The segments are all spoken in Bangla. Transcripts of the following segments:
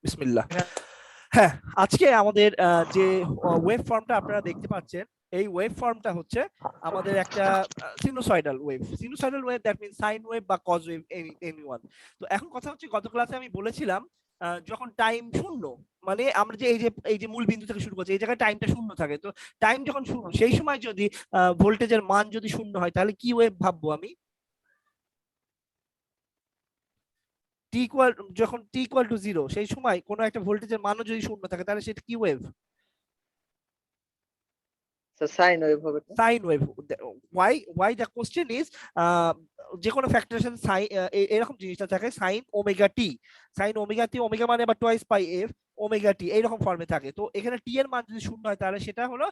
বিসমিল্লাহ। হ্যাঁ, আজকে আমাদের যে ওয়েভ ফর্মটা আপনারা দেখতে পাচ্ছেন, এই ওয়েভ ফর্মটা হচ্ছে আমাদের একটা sinusoidal wave. Sinusoidal wave that means sine wave বা কজ ওয়েভ, এনিওয়ান। তো এখন কথা হচ্ছে, গত ক্লাসে আমি বলেছিলাম যখন টাইম শূন্য, মানে আমরা যে এই যে মূল বিন্দু থেকে শুরু করছি, এই জায়গায় টাইমটা শূন্য থাকে। তো টাইম যখন শূন্য, সেই সময় যদি ভোল্টেজের মান যদি শূন্য হয়, তাহলে কি ওয়েভ ভাববো আমি? টি ইকুয়াল, যখন টি ইকুয়াল টু জিরো, সেই সময় কোনো একটা ভোল্টেজের মানও যদি শূন্য থাকে, তাহলে সেটা কি ওয়েভ? সাইন ওয়েভ হবে তো। Sine wave. Why the question is, যে কোনো ফ্যাক্টরের সাথে এরকম জিনিসটা থাকে sine omega t. Sine omega t, omega মানে আবার twice pi f, omega t এইরকম ফর্মে থাকে। তো এখানে টি এর মান যদি শূন্য হয়, তাহলে সেটা হলো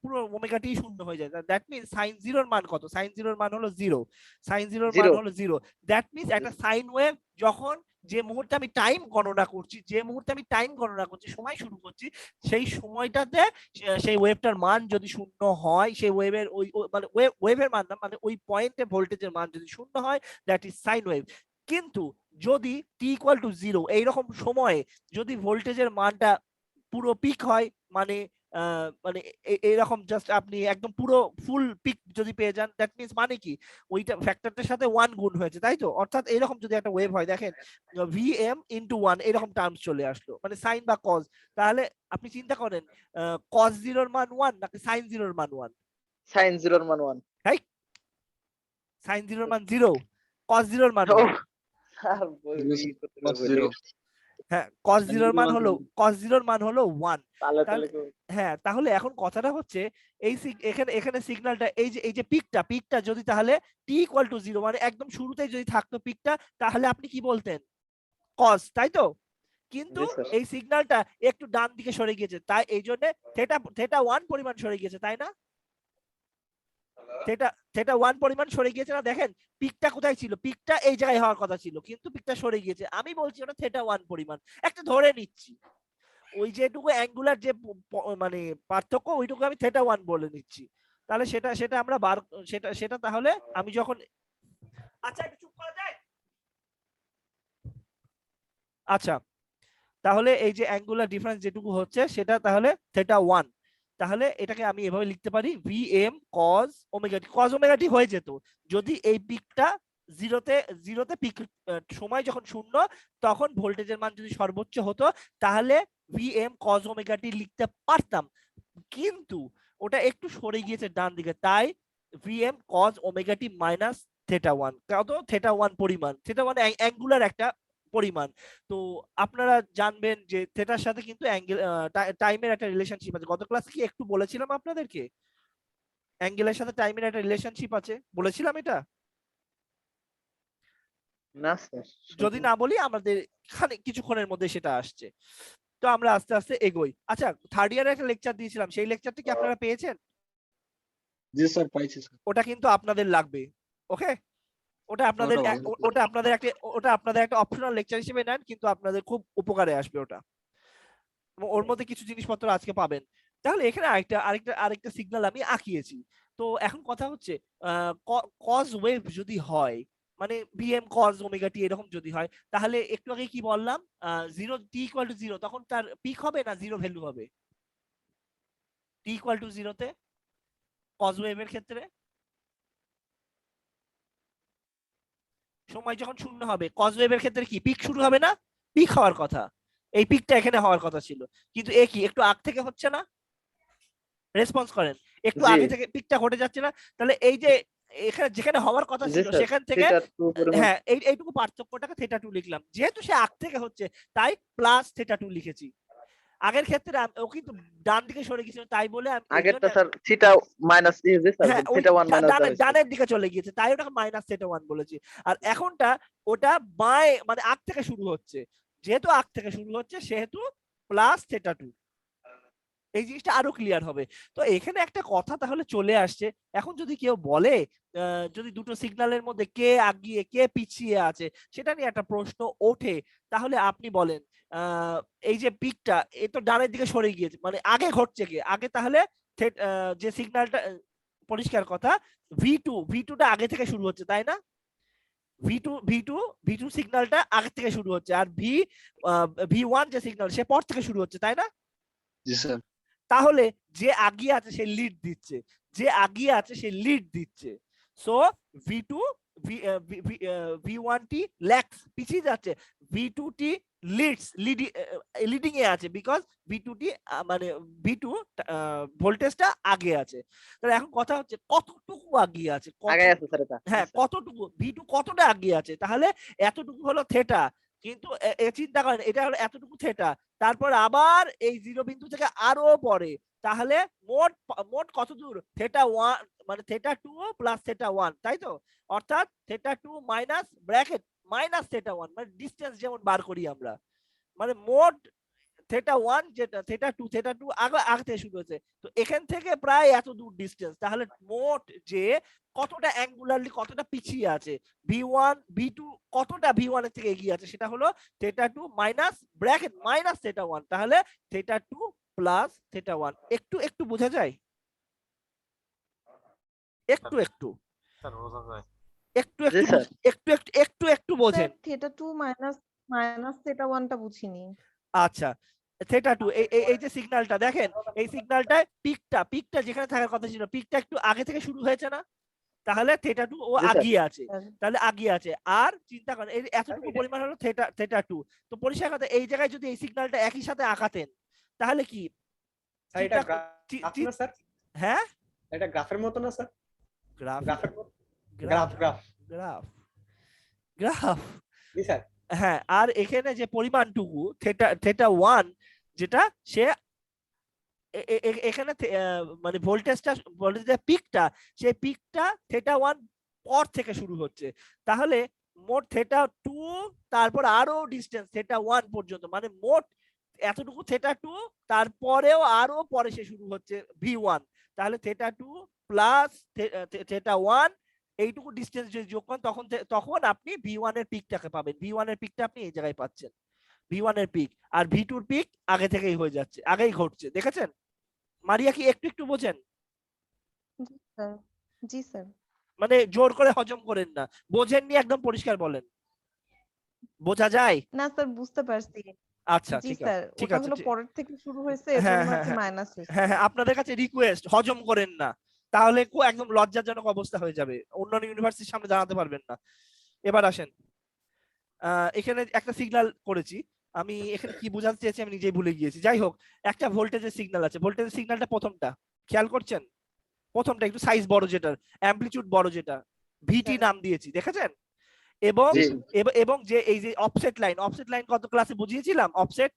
পুরো ওমেগা টি শূন্য হয়ে যায়। দ্যাট মিনস সাইন জিরোর মান কত? সাইন জিরোর মান হলো জিরো। সাইন জিরোর মান জিরো। হলো জিরো। দ্যাট মিনস একটা সাইন ওয়েভ যখন, যে মুহূর্তে আমি টাইম গণনা করছি, সময় শুরু করছি, সেই সময়টাতে সেই ওয়েভটার মান যদি শূন্য হয়, সেই ওয়েভের মানে ওয়েভের মান না, মানে ওই পয়েন্টে ভোল্টেজের মান যদি শূন্য হয়, দ্যাট ইজ সাইন ওয়েভ। কিন্তু যদি টি ইকুয়াল টু জিরো এইরকম সময়ে যদি ভোল্টেজের মানটা পুরো পিক হয়, মানে মানে এরকম জাস্ট আপনি একদম পুরো ফুল পিক যদি পেয়ে যান, দ্যাট মিন্স মানে কি, ওইটা ফ্যাক্টরটার সাথে ওয়ান গুণ হয়েছে, তাই তো? অর্থাৎ এরকম যদি একটা ওয়েভ হয়, দেখেন ভিএম ইন্টু ওয়ান এরকম টার্মস চলে আসলো, মানে সাইন বা কজ। তাহলে আপনি চিন্তা করেন, কজ জিরোর মান ওয়ান নাকি সাইন জিরোর মান ওয়ান? সাইন জিরোর মান 1। তাই সাইন জিরোর মান জিরো, কজ জিরোর মান ও ওয়ান। স্যার cos zero হ্যাঁ, কজ sin জিরোর zero মান one হলো, ওয়ান। তাহলে তাহলে হ্যাঁ, তাহলে এখন কথাটা হচ্ছে, এই এখানে এখানে সিগন্যালটা, এই যে পিকটা যদি তাহলে টি ইকুয়াল টু জিরো, মানে একদম শুরুতেই যদি থাকতো পিকটা, তাহলে আপনি কি বলতেন? কজ, তাই তো? কিন্তু জি স্যার। এই সিগন্যালটা একটু ডান দিকে সরে গিয়েছে, তাই এই জন্য থেটা থেটা ওয়ান পরিমাণ সরে গিয়েছে, তাই না? থেটা থেটা ওয়ান পরিমাণ সরে গিয়েছে না? দেখেন পিকটা কোথায় ছিল, পিকটা এই জায়গায় হওয়ার কথা ছিল, কিন্তু পিকটা সরে গিয়েছে। আমি বলছি ওটা থেটা ওয়ান পরিমাণ, একটা ধরে নিচ্ছি। ওই যেটুকু অ্যাঙ্গুলার যে মানে পার্থক্য, ওইটুকু আমি থেটা ওয়ান বলে নিচ্ছি। তাহলে সেটা সেটা আমরা বার, সেটা সেটা তাহলে আমি যখন, আচ্ছা একটু চুপ করা যায়? আচ্ছা, তাহলে এই যে অ্যাঙ্গুলার ডিফারেন্স যেটুকু হচ্ছে, সেটা তাহলে থেটা ওয়ান। তাহলে এটাকে আমি এভাবে লিখতে পারি, V M cause omega t. Cause omega t হয়ে যেত যদি এই পিকটা জিরোতে, পিক সময় যখন শূন্য, তখন ভোল্টেজের মান যদি সর্বোচ্চ হতো, তাহলে V M cause omega t লিখতে পারতাম। কিন্তু ওটা একটু সরে গিয়েছে ডান দিকে, তাই V M cause omega t minus theta one. কত? থেটা ওয়ান পরিমাণ। থেটা ওয়ান অ্যাঙ্গুলার একটা পরিমাণ। তো আপনারা জানবেন যে থেটার সাথে কিন্তু অ্যাঙ্গেল, টাইমের একটা রিলেশনশিপ আছে। গত ক্লাসে কি একটু বলেছিলাম আপনাদেরকে, অ্যাঙ্গেলের সাথে টাইমের একটা রিলেশনশিপ আছে, বলেছিলাম এটা? না স্যার। যদি না বলি, আমাদের কিছুক্ষণের মধ্যে সেটা আসছে। তো আমরা আস্তে আস্তে এগোই। আচ্ছা, থার্ড ইয়ারে একটা লেকচার দিয়েছিলাম, সেই লেকচারটা কি আপনারা পেয়েছেন? জি স্যার পাইছি স্যার। ওটা কিন্তু আপনাদের লাগবে, ওকে? ওটা আপনাদের ওটা ভালো ওটা আপনাদের একটা, অপশনাল লেকচার হিসেবে নেন, কিন্তু আপনাদের খুব উপকারে আসবে ওটা। ওর মধ্যে কিছু জিনিসপত্র আজকে পাবেন। তাহলে এখানে আরেকটা সিগন্যাল আমি আঁকিয়েছি। তো এখন কথা হচ্ছে, কজ ওয়েভ যদি হয়, মানে ভিএম কজ ওমেগা টি এরকম যদি হয়, তাহলে একটু আগে কি বললাম, জিরো, টি ইকুয়াল টু জিরো, তখন তার পিক হবে না জিরো ভ্যালু হবে? টি ইকুয়াল টু জিরোতে কজ ওয়েভের ক্ষেত্রে সময় যখন শূন্য হবে, কজ ওয়েভের ক্ষেত্রে কি পিক শুরু হবে না? পিক হওয়ার কথা, এই পিকটা এখানে হওয়ার কথা ছিল, কিন্তু এ কি একটু আগ থেকে হচ্ছে না? রেসপন্স করেন, একটু জি আগে থেকে পিকটা ঘটে যাচ্ছে না? তাহলে এই যে এখানে যেখানে হওয়ার কথা জি ছিল, স্যার। সেখান থেকে থিটা 2 পরিমাণ। হ্যাঁ, এইটুকু পার্থক্যটাকে থেটা টু লিখলাম। যেহেতু সে আগ থেকে হচ্ছে, তাই প্লাস থেটা টু লিখেছি। আগের ক্ষেত্রে ও কিন্তু ডান দিকে সরে গেছিল, তাই বলে আমি এই জন্য, আগেরটা স্যার থিটা মাইনাস জি স্যার, হ্যাঁ ওই থিটা 1 মাইনাস দেওয়া হয়েছিল। ডানের দিকে চলে গিয়েছে, তাই ওটাকে মাইনাস থেটা ওয়ান বলেছি। আর এখনটা ওটা বাঁয়ে, মানে আগ থেকে শুরু হচ্ছে, যেহেতু আগ থেকে শুরু হচ্ছে, সেহেতু প্লাস থেটা টু। এই জিনিসটা আরো ক্লিয়ার হবে। তো এখানে একটা কথা তাহলে চলে আসছে। এখন যদি কেউ বলে, যদি দুটো সিগন্যালের মধ্যে কে আগিয়ে কে পিছিয়ে আছে, সেটা নিয়ে একটা প্রশ্ন ওঠে, তাহলে আপনি বলেন, এই যে পিকটা, এ তো ডানের দিকে সরে গিয়েছে, মানে আগে ঘটছে কে আগে? তাহলে যে সিগন্যালটা, পরিষ্কার কথা, ভি টুটা আগে থেকে শুরু হচ্ছে, তাই না? ভি টু সিগন্যালটা আগে থেকে শুরু হচ্ছে, আর ভি ওয়ান যে সিগন্যাল সে পর থেকে শুরু হচ্ছে, তাই না? জি স্যার। তাহলে যে আগিয়ে আছে সে লিড দিচ্ছে, যে আগিয়ে আছে সে লিড দিচ্ছে। So V two V one t lags, পিছিয়ে যাচ্ছে, ভি টু টি লিডিং এ আছে, বিকজ ভি টু টি মানে ভি2 ভোল্টেজটা আগে আছে। তাহলে এখন কথা হচ্ছে কতটুকু আগিয়ে আছে, আগে আছে স্যার এটা। হ্যাঁ কতটুকু, ভি2 কতটা আগিয়ে আছে, তাহলে এতটুকু হলো থেটা, কিন্তু চিন্তা করেন এটা হলো এতটুকু থেটা, তারপর আবার এই জিরো বিন্দু থেকে আরো পরে, তাহলে মোট মোট কত দূর, থেটা 1 মানে থেটা 2 প্লাস থেটা 1, তাই তো? অর্থাৎ theta 2 minus bracket minus theta 1, মানে ডিসটেন্স যেমন বার করি আমরা, মানে মোট থেটা 1 যেটা থেটা টু আগে থেকে শুরু হয়েছে, তো এখান থেকে প্রায় এত দূর ডিসটেন্স, তাহলে মোট যে কতটা অ্যাঙ্গুলারলি কতটা পিছিয়ে আছে, ভি টু কতটা ভি1 এর থেকে এগিয়ে আছে, সেটা হলো theta 2 minus bracket minus theta 1, তাহলে থেটা 2 প্লাস থেটা 1। একটু একটু বোঝা যায়, একটু একটু স্যার বোঝা যায়। একটু জি একটু স্যার। একটু একটু একটু একটু বোঝেন। থেটা 2 মাইনাস থেটা 1 টা বুঝিনি। আচ্ছা, থেটা 2 এই যে সিগন্যালটা দেখেন, এই সিগন্যালটায় পিকটা যেখানে থাকার কথা ছিল, পিকটা একটু আগে থেকে শুরু হয়েছে না, তাহলে থেটা 2 ও জি স্যার। আগিয়ে আছে, স্যার, তাহলে আগিয়ে আছে। আর চিন্তা করেন এই এতটুকু পরিমাণ হলো থেটা 2, তো পরিষ্কার কথা এই জায়গায় যদি এই সিগন্যালটা একই সাথে আঁকাতেন তাহলে কি স্যার এটা চিন্তা- গ্রাফ চি- না স্যার? হ্যাঁ এটা গ্রাফের মতো না স্যার? গ্রাফ গ্রাফের মতো? গ্রাফ গ্রাফ গ্রাফ গ্রাফ জি স্যার। হ্যাঁ, আর এখানে যে পরিমাণটুকু থেটা 1 যেটা সে এখানে মানে ভোল্টেজের পিকটা, সেই পিকটা থেটা 1 পর থেকে শুরু হচ্ছে, তাহলে মোট থেটা 2 তারপর আরো ডিসটেন্স থেটা 1 পর্যন্ত, মানে মোট এতটুকু থেটা 2 তারপরেও আরো পরে সে শুরু হচ্ছে ভি1, তাহলে থেটা 2 প্লাস থেটা 1 এইটুকু ডিসটেন্স যদি যোগ করেন তখন আপনি ভি1 এর পিকটাকে পাবেন। ভি1 এর পিকটা আপনি এই জায়গায় পাচ্ছেন, ভি1 এর পিক, আর ভি2 এর পিক আগে থেকেই হয়ে যাচ্ছে, আগেই ঘটছে, দেখেছেন? মারিয়া কি একটু একটু বোঝেন? জি স্যার। জি স্যার। মানে জোর করে হজম করেন না, বোঝেননি একদম পরিষ্কার বলেন, বোঝা যায়? না স্যার বুঝতে পারছি। আচ্ছা জি ঠিক স্যার, আছে ঠিক ওটা আছে হলো পরের থেকে শুরু হয়েছে, হ্যাঁ এজন্য হ্যাঁ আর কি হ্যাঁ মাইনাস হয়েছে। হ্যাঁ হ্যাঁ, আপনাদের কাছে রিকোয়েস্ট হজম করেন না, তাহলে একদম লজ্জাজনক অবস্থা হয়ে যাবে, অন্যান্য ইউনিভার্সিটির সামনে দাঁড়াতে পারবেন না। এবার আসেন, এখানে একটা সিগন্যাল করেছি আমি, এখানে কি বোঝাতে চেয়েছি আমি নিজেই ভুলে গিয়েছি, যাই হোক একটা ভোল্টেজের সিগন্যাল আছে, ভোল্টেজের সিগন্যালটা প্রথমটা খেয়াল করছেন, প্রথমটা একটু সাইজ বড়, যেটা অ্যামপ্লিটিউড বড়, যেটা ভিটি নাম দিয়েছি, দেখেছেন? এবং জি। এবং যে এই যে অফসেট লাইন কত ক্লাসে বুঝিয়েছিলাম, অফসেট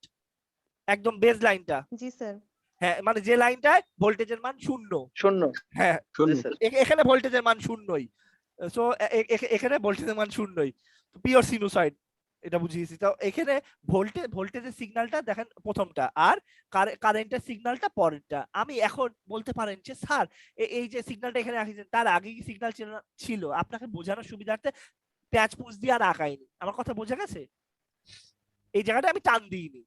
একদম বেস লাইনটা, জি স্যার। হ্যাঁ মানে যে লাইনটায় ভোল্টেজের মান 0, শূন্য। হ্যাঁ জি স্যার। এখানে ভোল্টেজের মান 0ই, সো এখানে ভোল্টেজের মান 0ই, পিওর সিনুসয়েড এটা বুঝিয়েছি। তো এখানে ভোল্টেজের সিগন্যালটা দেখেন প্রথমটা, আর কারেন্টের সিগন্যালটা পরেরটা। আমি এখন বলতে পারেন যে স্যার এই যে সিগন্যালটা এখানে আঁকিয়েছেন তার আগে কি সিগন্যাল ছিল? আপনাকে বোঝানোর সুবিধার্থে প্যাচ পুশ দিয়ে আর আঁকাইনি, আমার কথা বোঝা গেছে? এই জায়গাটা আমি টান দিইনি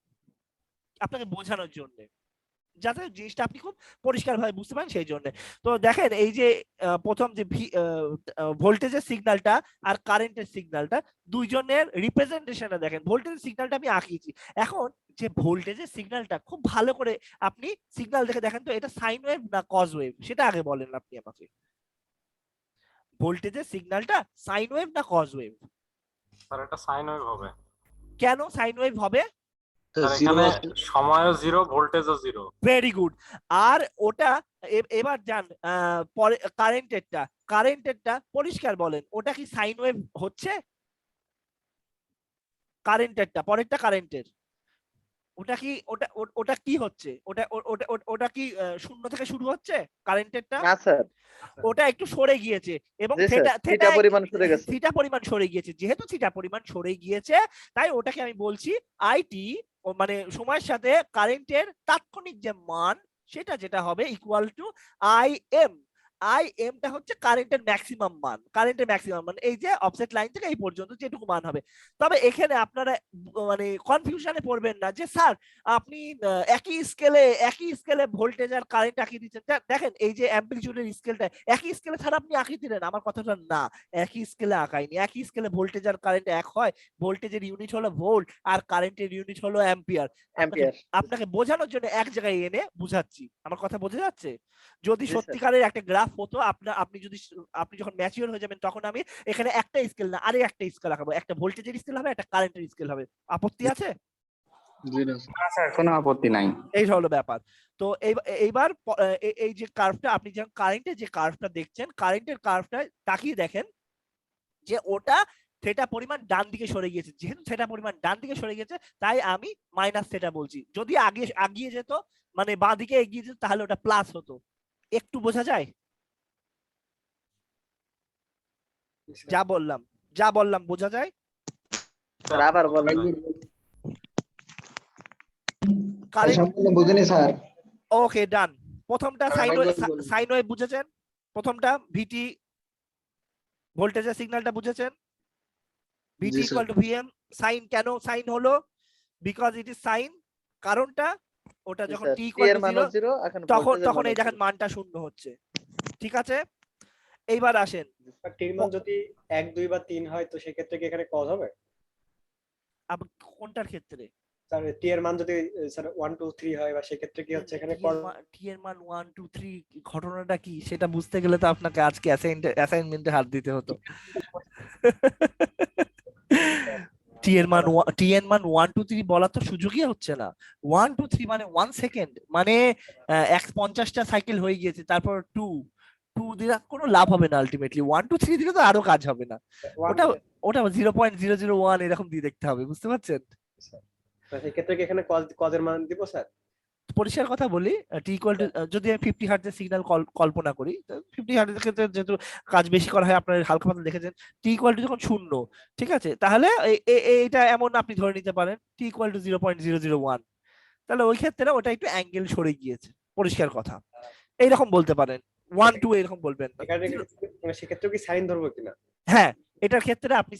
আপনাকে বোঝানোর জন্য, যাতে জিনিসটা আপনি খুব পরিষ্কারভাবে বুঝতে পারেন সেই জন্য। তো দেখেন এই যে প্রথম যে ভোল্টেজের সিগন্যালটা আর কারেন্টের সিগন্যালটা, দুইজনের রিপ্রেজেন্টেশনটা দেখেন, ভোল্টেজের সিগন্যালটা আমি আঁকিয়েছি, এখন যে ভোল্টেজের সিগন্যালটা খুব ভালো করে আপনি সিগন্যাল দেখে দেখেন তো এটা সাইন ওয়েভ না কজ ওয়েভ, সেটা আগে বলেন আপনি আমাকে, ভোল্টেজের সিগন্যালটা সাইন ওয়েভ না কজ ওয়েভ? স্যার এটা সাইন ওয়েভ হবে। কেন সাইন ওয়েভ হবে? স্যার এখানে সময়ও 0 ভোল্টেজও 0। Very good. আর ওটা এবার যান পরে কারেন্টেরটা পরিষ্কার বলেন, ওটা কি সাইন ওয়েভ হচ্ছে? কারেন্টেরটা পরেরটা কারেন্টের, ওটা কি ওটা কি হচ্ছে? ওটা কি 0 থেকে শুরু হচ্ছে কারেন্টেরটা? না স্যার। ওটা একটু সরে গিয়েছে, এবং জি স্যার, থিটা পরিমাণ সরে গেছে। থিটা পরিমাণ সরে গিয়েছে, যেহেতু থিটা পরিমাণ সরে গিয়েছে তাই ওটাকে আমি বলছি আইটি, মানে সময়ের সাথে কারেন্টের তাৎক্ষণিক যে মান সেটা যেটা হবে equal to I M. I এমটা হচ্ছে কারেন্টের ম্যাক্সিমাম মান, কারেন্টের ম্যাক্সিমাম মান এই যে অফসেট লাইন থেকে এই পর্যন্ত যেটুকু মান হবে। তবে এখানে আপনারা মানে কনফিউশনে পড়বেন না যে স্যার আপনি একই স্কেলে ভোল্টেজ আর কারেন্ট আঁকিয়ে দিচ্ছেন। দেখেন এই যে অ্যাম্পলিটিউডের স্কেলটা একই স্কেলে ছাড়া আপনি আঁকিয়ে দিলেন, আমার কথাটা না, একই স্কেলে আঁকাইনি। একই স্কেলে ভোল্টেজ আর কারেন্ট এক হয়, ভোল্টেজের ইউনিট হলো ভোল্ট আর কারেন্টের ইউনিট হলো অ্যাম্পিয়ার। অ্যাম্পিয়ার। আপনাকে বোঝানোর জন্য এক জায়গায় এনে বুঝাচ্ছি, আমার কথা বোঝা যাচ্ছে? যদি জি, স্যার। সত্যিকারের একটা গ্রাফ হতো আপনি যখন ম্যাচিওর হয়ে যাবেন তখন আমি এখানে একটা স্কেল না আরে একটা স্কেল আঁকাবো, একটা ভোল্টেজের স্কেল হবে, একটা কারেন্টের স্কেল হবে। আপত্তি আছে? জিরো স্যার কোনো আপত্তি নাই। এই হলো ব্যাপার। তো এইবার এই যে কার্ভটা আপনি যখন কারেন্টের যে কার্ভটা দেখছেন, কারেন্টের কার্ভটা তাকিয়ে দেখেন যে ওটা থেটা পরিমাণ ডান দিকে সরে গিয়েছে। যেহেতু থেটা পরিমাণ ডান দিকে সরে গেছে তাই আমি মাইনাস থেটা বলছি। যদি আগিয়ে যেত মানে বাঁ দিকে এগিয়ে যেত তাহলে ওটা প্লাস হতো। একটু বোঝা যায়? যা বললাম বোঝা যায়? স্যার আবার বলেন। সম্পূর্ণ বুঝিনি স্যার। ওকে ডান। প্রথমটা সাইন ওয়েভ বুঝেছেন? প্রথমটা ভিটি ভোল্টেজের সিগন্যালটা বুঝেছেন? ভিটি জি, sir. Equal to VM. Sine কেন সাইন হলো? Because it is sine. কারণটা ওটা জি, যখন স্যার। টি T ইকুয়াল এর টু মান 0 0 এখন তখন ভোল্টেজের তখন মান এই দেখেন 0। মানটা শূন্য হচ্ছে। ঠিক আছে, এইবার আসেন টির মান যদি 1 2 বা 3 হয় তো সেক্ষেত্রে কি এখানে কজ হবে? কোনটার ক্ষেত্রে? স্যার টি এর মান যদি স্যার 1 2 3 হয় বা সেক্ষেত্রে কি হচ্ছে এখানে কজ? টি এর মান 1 2 3 ঘটনাটা কি সেটা বুঝতে গেলে তো আপনাকে আজকে অ্যাসাইনমেন্টে হাত দিতে হতো। টি এর মান 1 2 3 বলার তো সুযোগই হচ্ছে না। 1 2 3 মানে 1 সেকেন্ড, মানে 50টা সাইকেল হয়ে গিয়েছে, তারপর 2 দিলে কোনো লাভ হবে না। আলটিমেটলি 1 2 3 দিলে তো আরো কাজ হবে না। ওটা ওটা 0.001 এরকম দিয়ে দেখতে হবে, বুঝতে পারছেন? সেক্ষেত্রে কি এখানে কজের মান দিব স্যার? পরিষ্কার কথা বলি, টি ইকুয়াল টু যদি আমি 50 হার্টজের সিগন্যাল কল্পনা করি, 50 হার্টজের ক্ষেত্রে যেহেতু কাজ বেশি করা হয় আপনারা হালকা পাতলা দেখেছেন, টি ইকুয়াল টু যখন 0, ঠিক আছে, তাহলে এইটা এমন আপনি ধরে নিতে পারেন টি ইকুয়াল টু 0.001, তাহলে ওই ক্ষেত্রে ওটা একটু অ্যাঙ্গেল সরে গিয়েছে, পরিষ্কার কথা। এইরকম বলতে পারেন 1 2 এরকম বলবেন না। এখানে মানে সেক্ষেত্রে কি সাইন ধরবো কিনা? হ্যাঁ, এটার ক্ষেত্রে আপনি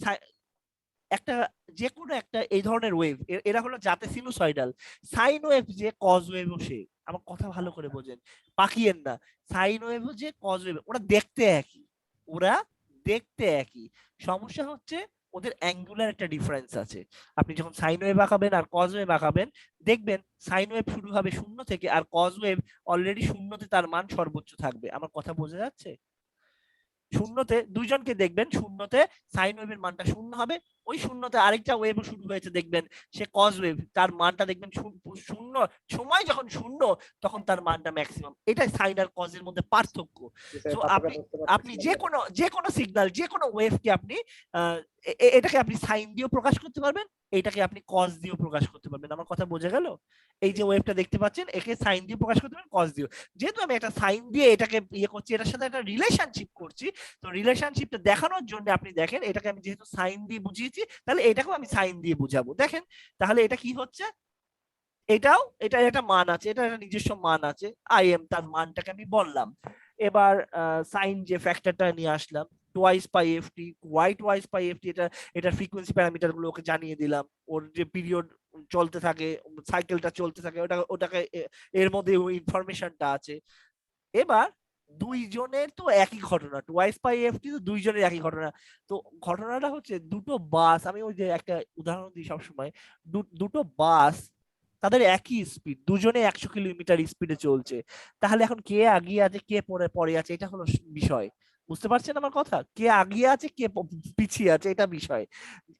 একটা যে কোনো একটা এই ধরনের ওয়েভ, এরা হলো যাতে সিনুসয়েডাল। সাইন ওয়েভ যে কজ ওয়েভও সে, আমার কথা ভালো করে বোঝেন, পাকিয়েন না। সাইন ওয়েভও যে কজ ওয়েভ, ওরা দেখতে একই। সমস্যা হচ্ছে ওদের অ্যাঙ্গুলার একটা ডিফারেন্স আছে। আপনি যখন সাইন ওয়েভ আঁকাবেন আর কজ ওয়েভ আঁকাবেন, দেখবেন সাইন ওয়েভ শুরু হবে 0 থেকে আর কজ ওয়েভ অলরেডি 0তে তার মান সর্বোচ্চ থাকবে। আমার কথা বোঝা যাচ্ছে? 0তে দুইজনকে দেখবেন, 0তে সাইন ওয়েভের মানটা 0 হবে, ওই 0তে আরেকটা ওয়েভ শুরু হয়েছে দেখবেন সে কজ ওয়েভ, তার মানটা দেখবেন 0 সময় যখন 0 তখন তার মানটা ম্যাক্সিমাম। এটাই সাইন আর কজের মধ্যে পার্থক্য। সো আপনি যে কোনো সিগন্যাল যে কোনো ওয়েভকে আপনি এটাকে আপনি সাইন দিয়েও প্রকাশ করতে পারবেন, এটাকে আপনি কজ দিয়েও প্রকাশ করতে পারবেন। আমার কথা বোঝা গেল? এই যে ওয়েভটা দেখতে পাচ্ছেন একে সাইন দিয়ে প্রকাশ করতে পারবেন, কজ দিয়েও। যেহেতু আমি একটা সাইন দিয়ে এটাকে ইয়ে করছি, এটার সাথে একটা রিলেশনশিপ করছি, তো রিলেশনশিপটা দেখানোর জন্য আপনি দেখেন এটাকে আমি যেহেতু সাইন দিয়ে বুঝিয়েছি তাহলে এটাকেও আমি সাইন দিয়ে বুঝাবো। দেখেন তাহলে এটা কি হচ্ছে, এটা একটা মান আছে, এটা একটা নিজস্ব মান আছে, আই এম, তার মানটাকে আমি বললাম। এবার সাইন যে ফ্যাক্টরটা নিয়ে আসলাম, twice pi ft, y twice pi ft, এটা ফ্রিকোয়েন্সি প্যারামিটার গুলো ওকে জানিয়ে দিলাম, ওর যে পিরিয়ড চলতে থাকে, সাইকেলটা চলতে থাকে, ওটাকে এর মধ্যে ওই ইনফরমেশনটা আছে। এবার দুইজনের তো একই ঘটনা, টোয়াইস পাই এফটি তো দুইজনের একই ঘটনা। তো ঘটনাটা হচ্ছে দুটো বাস, আমি ওই যে একটা উদাহরণ দিই সবসময়, দুটো বাস তাদের একই স্পিড, দুজনে 100 কিলোমিটার স্পিডে চলছে, তাহলে এখন কে আগিয়ে আছে কে পরে আছে এটা হলো বিষয়। বুঝতে পারছেন আমার কথা? কে আগিয়ে আছে কে পিছিয়ে আছে এটা বিষয়,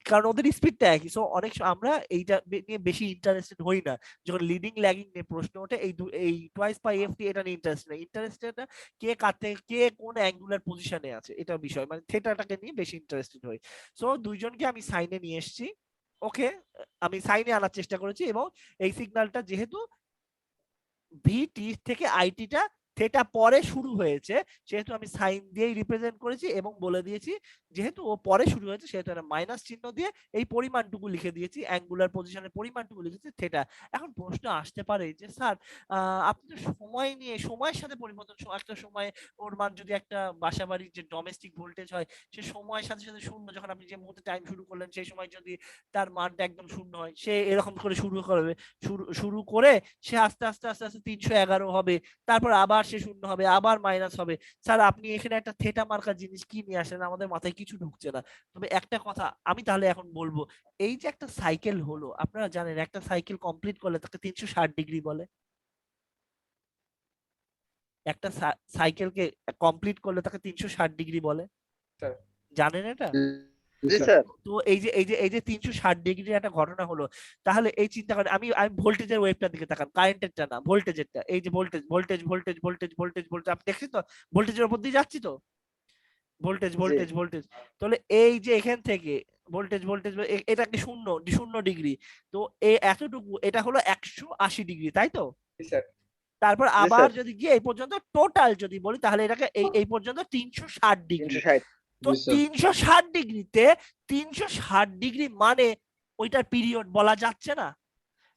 কারণ ওদের স্পিডটা একই। সো অনেক আমরা এইটা নিয়ে বেশি ইন্টারেস্টেড হই না। যখন লিডিং ল্যাগিং নিয়ে প্রশ্ন ওঠে, এই টোয়াইস পাই এফটি এটা নিয়ে ইন্টারেস্টেড কে কোন অ্যাঙ্গুলার পজিশনে আছে এটা বিষয়, মানে থিটাটাকে নিয়ে বেশি ইন্টারেস্টেড হই। সো দুইজনকে আমি সাইনে নিয়ে এসেছি, ওকে, আমি সাইনে আনার চেষ্টা করেছি, এবং এই সিগন্যালটা যেহেতু ভিটি থেকে আইটিটা থেটা পরে শুরু হয়েছে সেহেতু আমি সাইন দিয়েই রিপ্রেজেন্ট করেছি এবং বলে দিয়েছি যেহেতু ও পরে শুরু হয়েছে সেহেতু একটা মাইনাস চিহ্ন দিয়ে এই পরিমাণটুকু লিখে দিয়েছি, অ্যাঙ্গুলার পজিশনের পরিমাণটুকু লিখেছি থেটা। এখন প্রশ্ন আসতে পারে যে স্যার আপনি তো সময় নিয়ে সময়ের সাথে পরিবর্তন, একটা সময় ওর মান যদি একটা বাসাবাড়ির যে ডোমেস্টিক ভোল্টেজ হয় সে সময়ের সাথে সাথে শূন্য, যখন আপনি যে মুহূর্তে টাইম শুরু করলেন সেই সময় যদি তার মানটা একদম শূন্য হয় সে এরকম করে শুরু করবে, শুরু করে সে আস্তে আস্তে আস্তে আস্তে 311 হবে, তারপর আবার সে শূন্য হবে, আবার মাইনাস হবে। স্যার আপনি এখানে একটা থেটা মার্কা জিনিস কি নিয়ে আসেন, আমাদের মাথায় কিছু ঢুকছে না। তবে একটা কথা আমি তাহলে এখন বলবো, এই যে একটা সাইকেল হলো, আপনারা জানেন একটা সাইকেল কমপ্লিট করলে তাকে 360 ডিগ্রি বলে। একটা সাইকেলকে কমপ্লিট করলে তাকে 360 ডিগ্রি বলে, স্যার। জানেন এটা? জি স্যার। তো এই যে 360 ডিগ্রির একটা ঘটনা হলো, তাহলে এই চিন্তা করেন, আমি ভোল্টেজের ওয়েভটার দিকে তাকান, কারেন্টেরটা না, ভোল্টেজেরটা। এই যে voltage voltage voltage voltage voltage voltage, আপনি দেখছেন তো ভোল্টেজের উপর দিয়ে যাচ্ছি তো, ভোল্টেজ ভোল্টেজ ভোল্টেজ। তাহলে এই যে এখান থেকে ভোল্টেজ ভোল্টেজ এটা কি শূন্য শূন্য ডিগ্রি, তো এতটুকু এটা হলো 180 ডিগ্রি, তাই তো? জি স্যার। তারপর জি আবার স্যার। যদি গিয়ে এই পর্যন্ত টোটাল যদি বলি তাহলে এটাকে এই পর্যন্ত 360 ডিগ্রি। 360। তো জি স্যার। 360 ডিগ্রিতে 360 ডিগ্রি মানে ওইটার পিরিয়ড বলা যাচ্ছে না,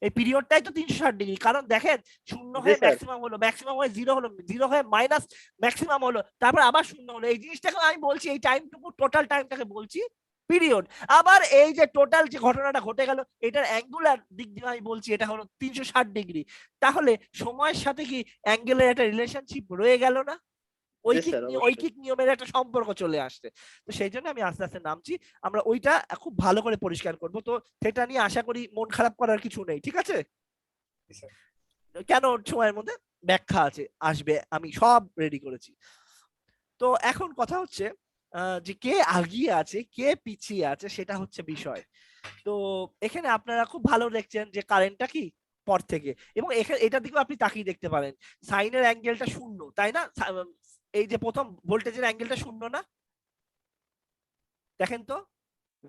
এই পিরিয়ডটাই তো 360 ডিগ্রি। কারণ দেখেন শূন্য জি হয়ে স্যার। ম্যাক্সিমাম হলো, ম্যাক্সিমাম হয়ে জিরো হলো, জিরো হয়ে মাইনাস ম্যাক্সিমাম হলো, তারপর আবার শূন্য হলো। এই জিনিসটাকে আমি বলছি, এই টাইমটুকু টোটাল টাইমটাকে বলছি পিরিয়ড। আবার এই যে টোটাল যে ঘটনাটা ঘটে গেল এটার অ্যাঙ্গুলার দিক দিয়ে আমি বলছি এটা হলো 360 ডিগ্রি। তাহলে সময়ের সাথে কি অ্যাঙ্গেলের একটা রিলেশনশিপ রয়ে গেল না? জি স্যার, অবশ্যই। ঐকিক নিয়মের একটা সম্পর্ক চলে আসছে। তো সেই জন্য আমি আস্তে আস্তে নামছি, আমরা ওইটা খুব ভালো করে পরিষ্কার করব। তো সেটা নিয়ে আশা করি মন খারাপ করার কিছু নেই, ঠিক আছে? জি স্যার। কেন সময়ের মধ্যে ব্যাখ্যা আছে, আসবে, আমি সব রেডি করেছি। তো এখন কথা হচ্ছে যে কে আগিয়ে আছে কে পিছিয়ে আছে সেটা হচ্ছে বিষয়। তো এখানে আপনারা খুব ভালো দেখছেন যে কারেন্টটা কি পর থেকে, এবং এখানে এটার দিকেও আপনি তাকিয়ে দেখতে পারেন সাইনের অ্যাঙ্গেলটা শূন্য, তাই না? এই যে প্রথম ভোল্টেজের অ্যাঙ্গেলটা শূন্য না, দেখেন তো,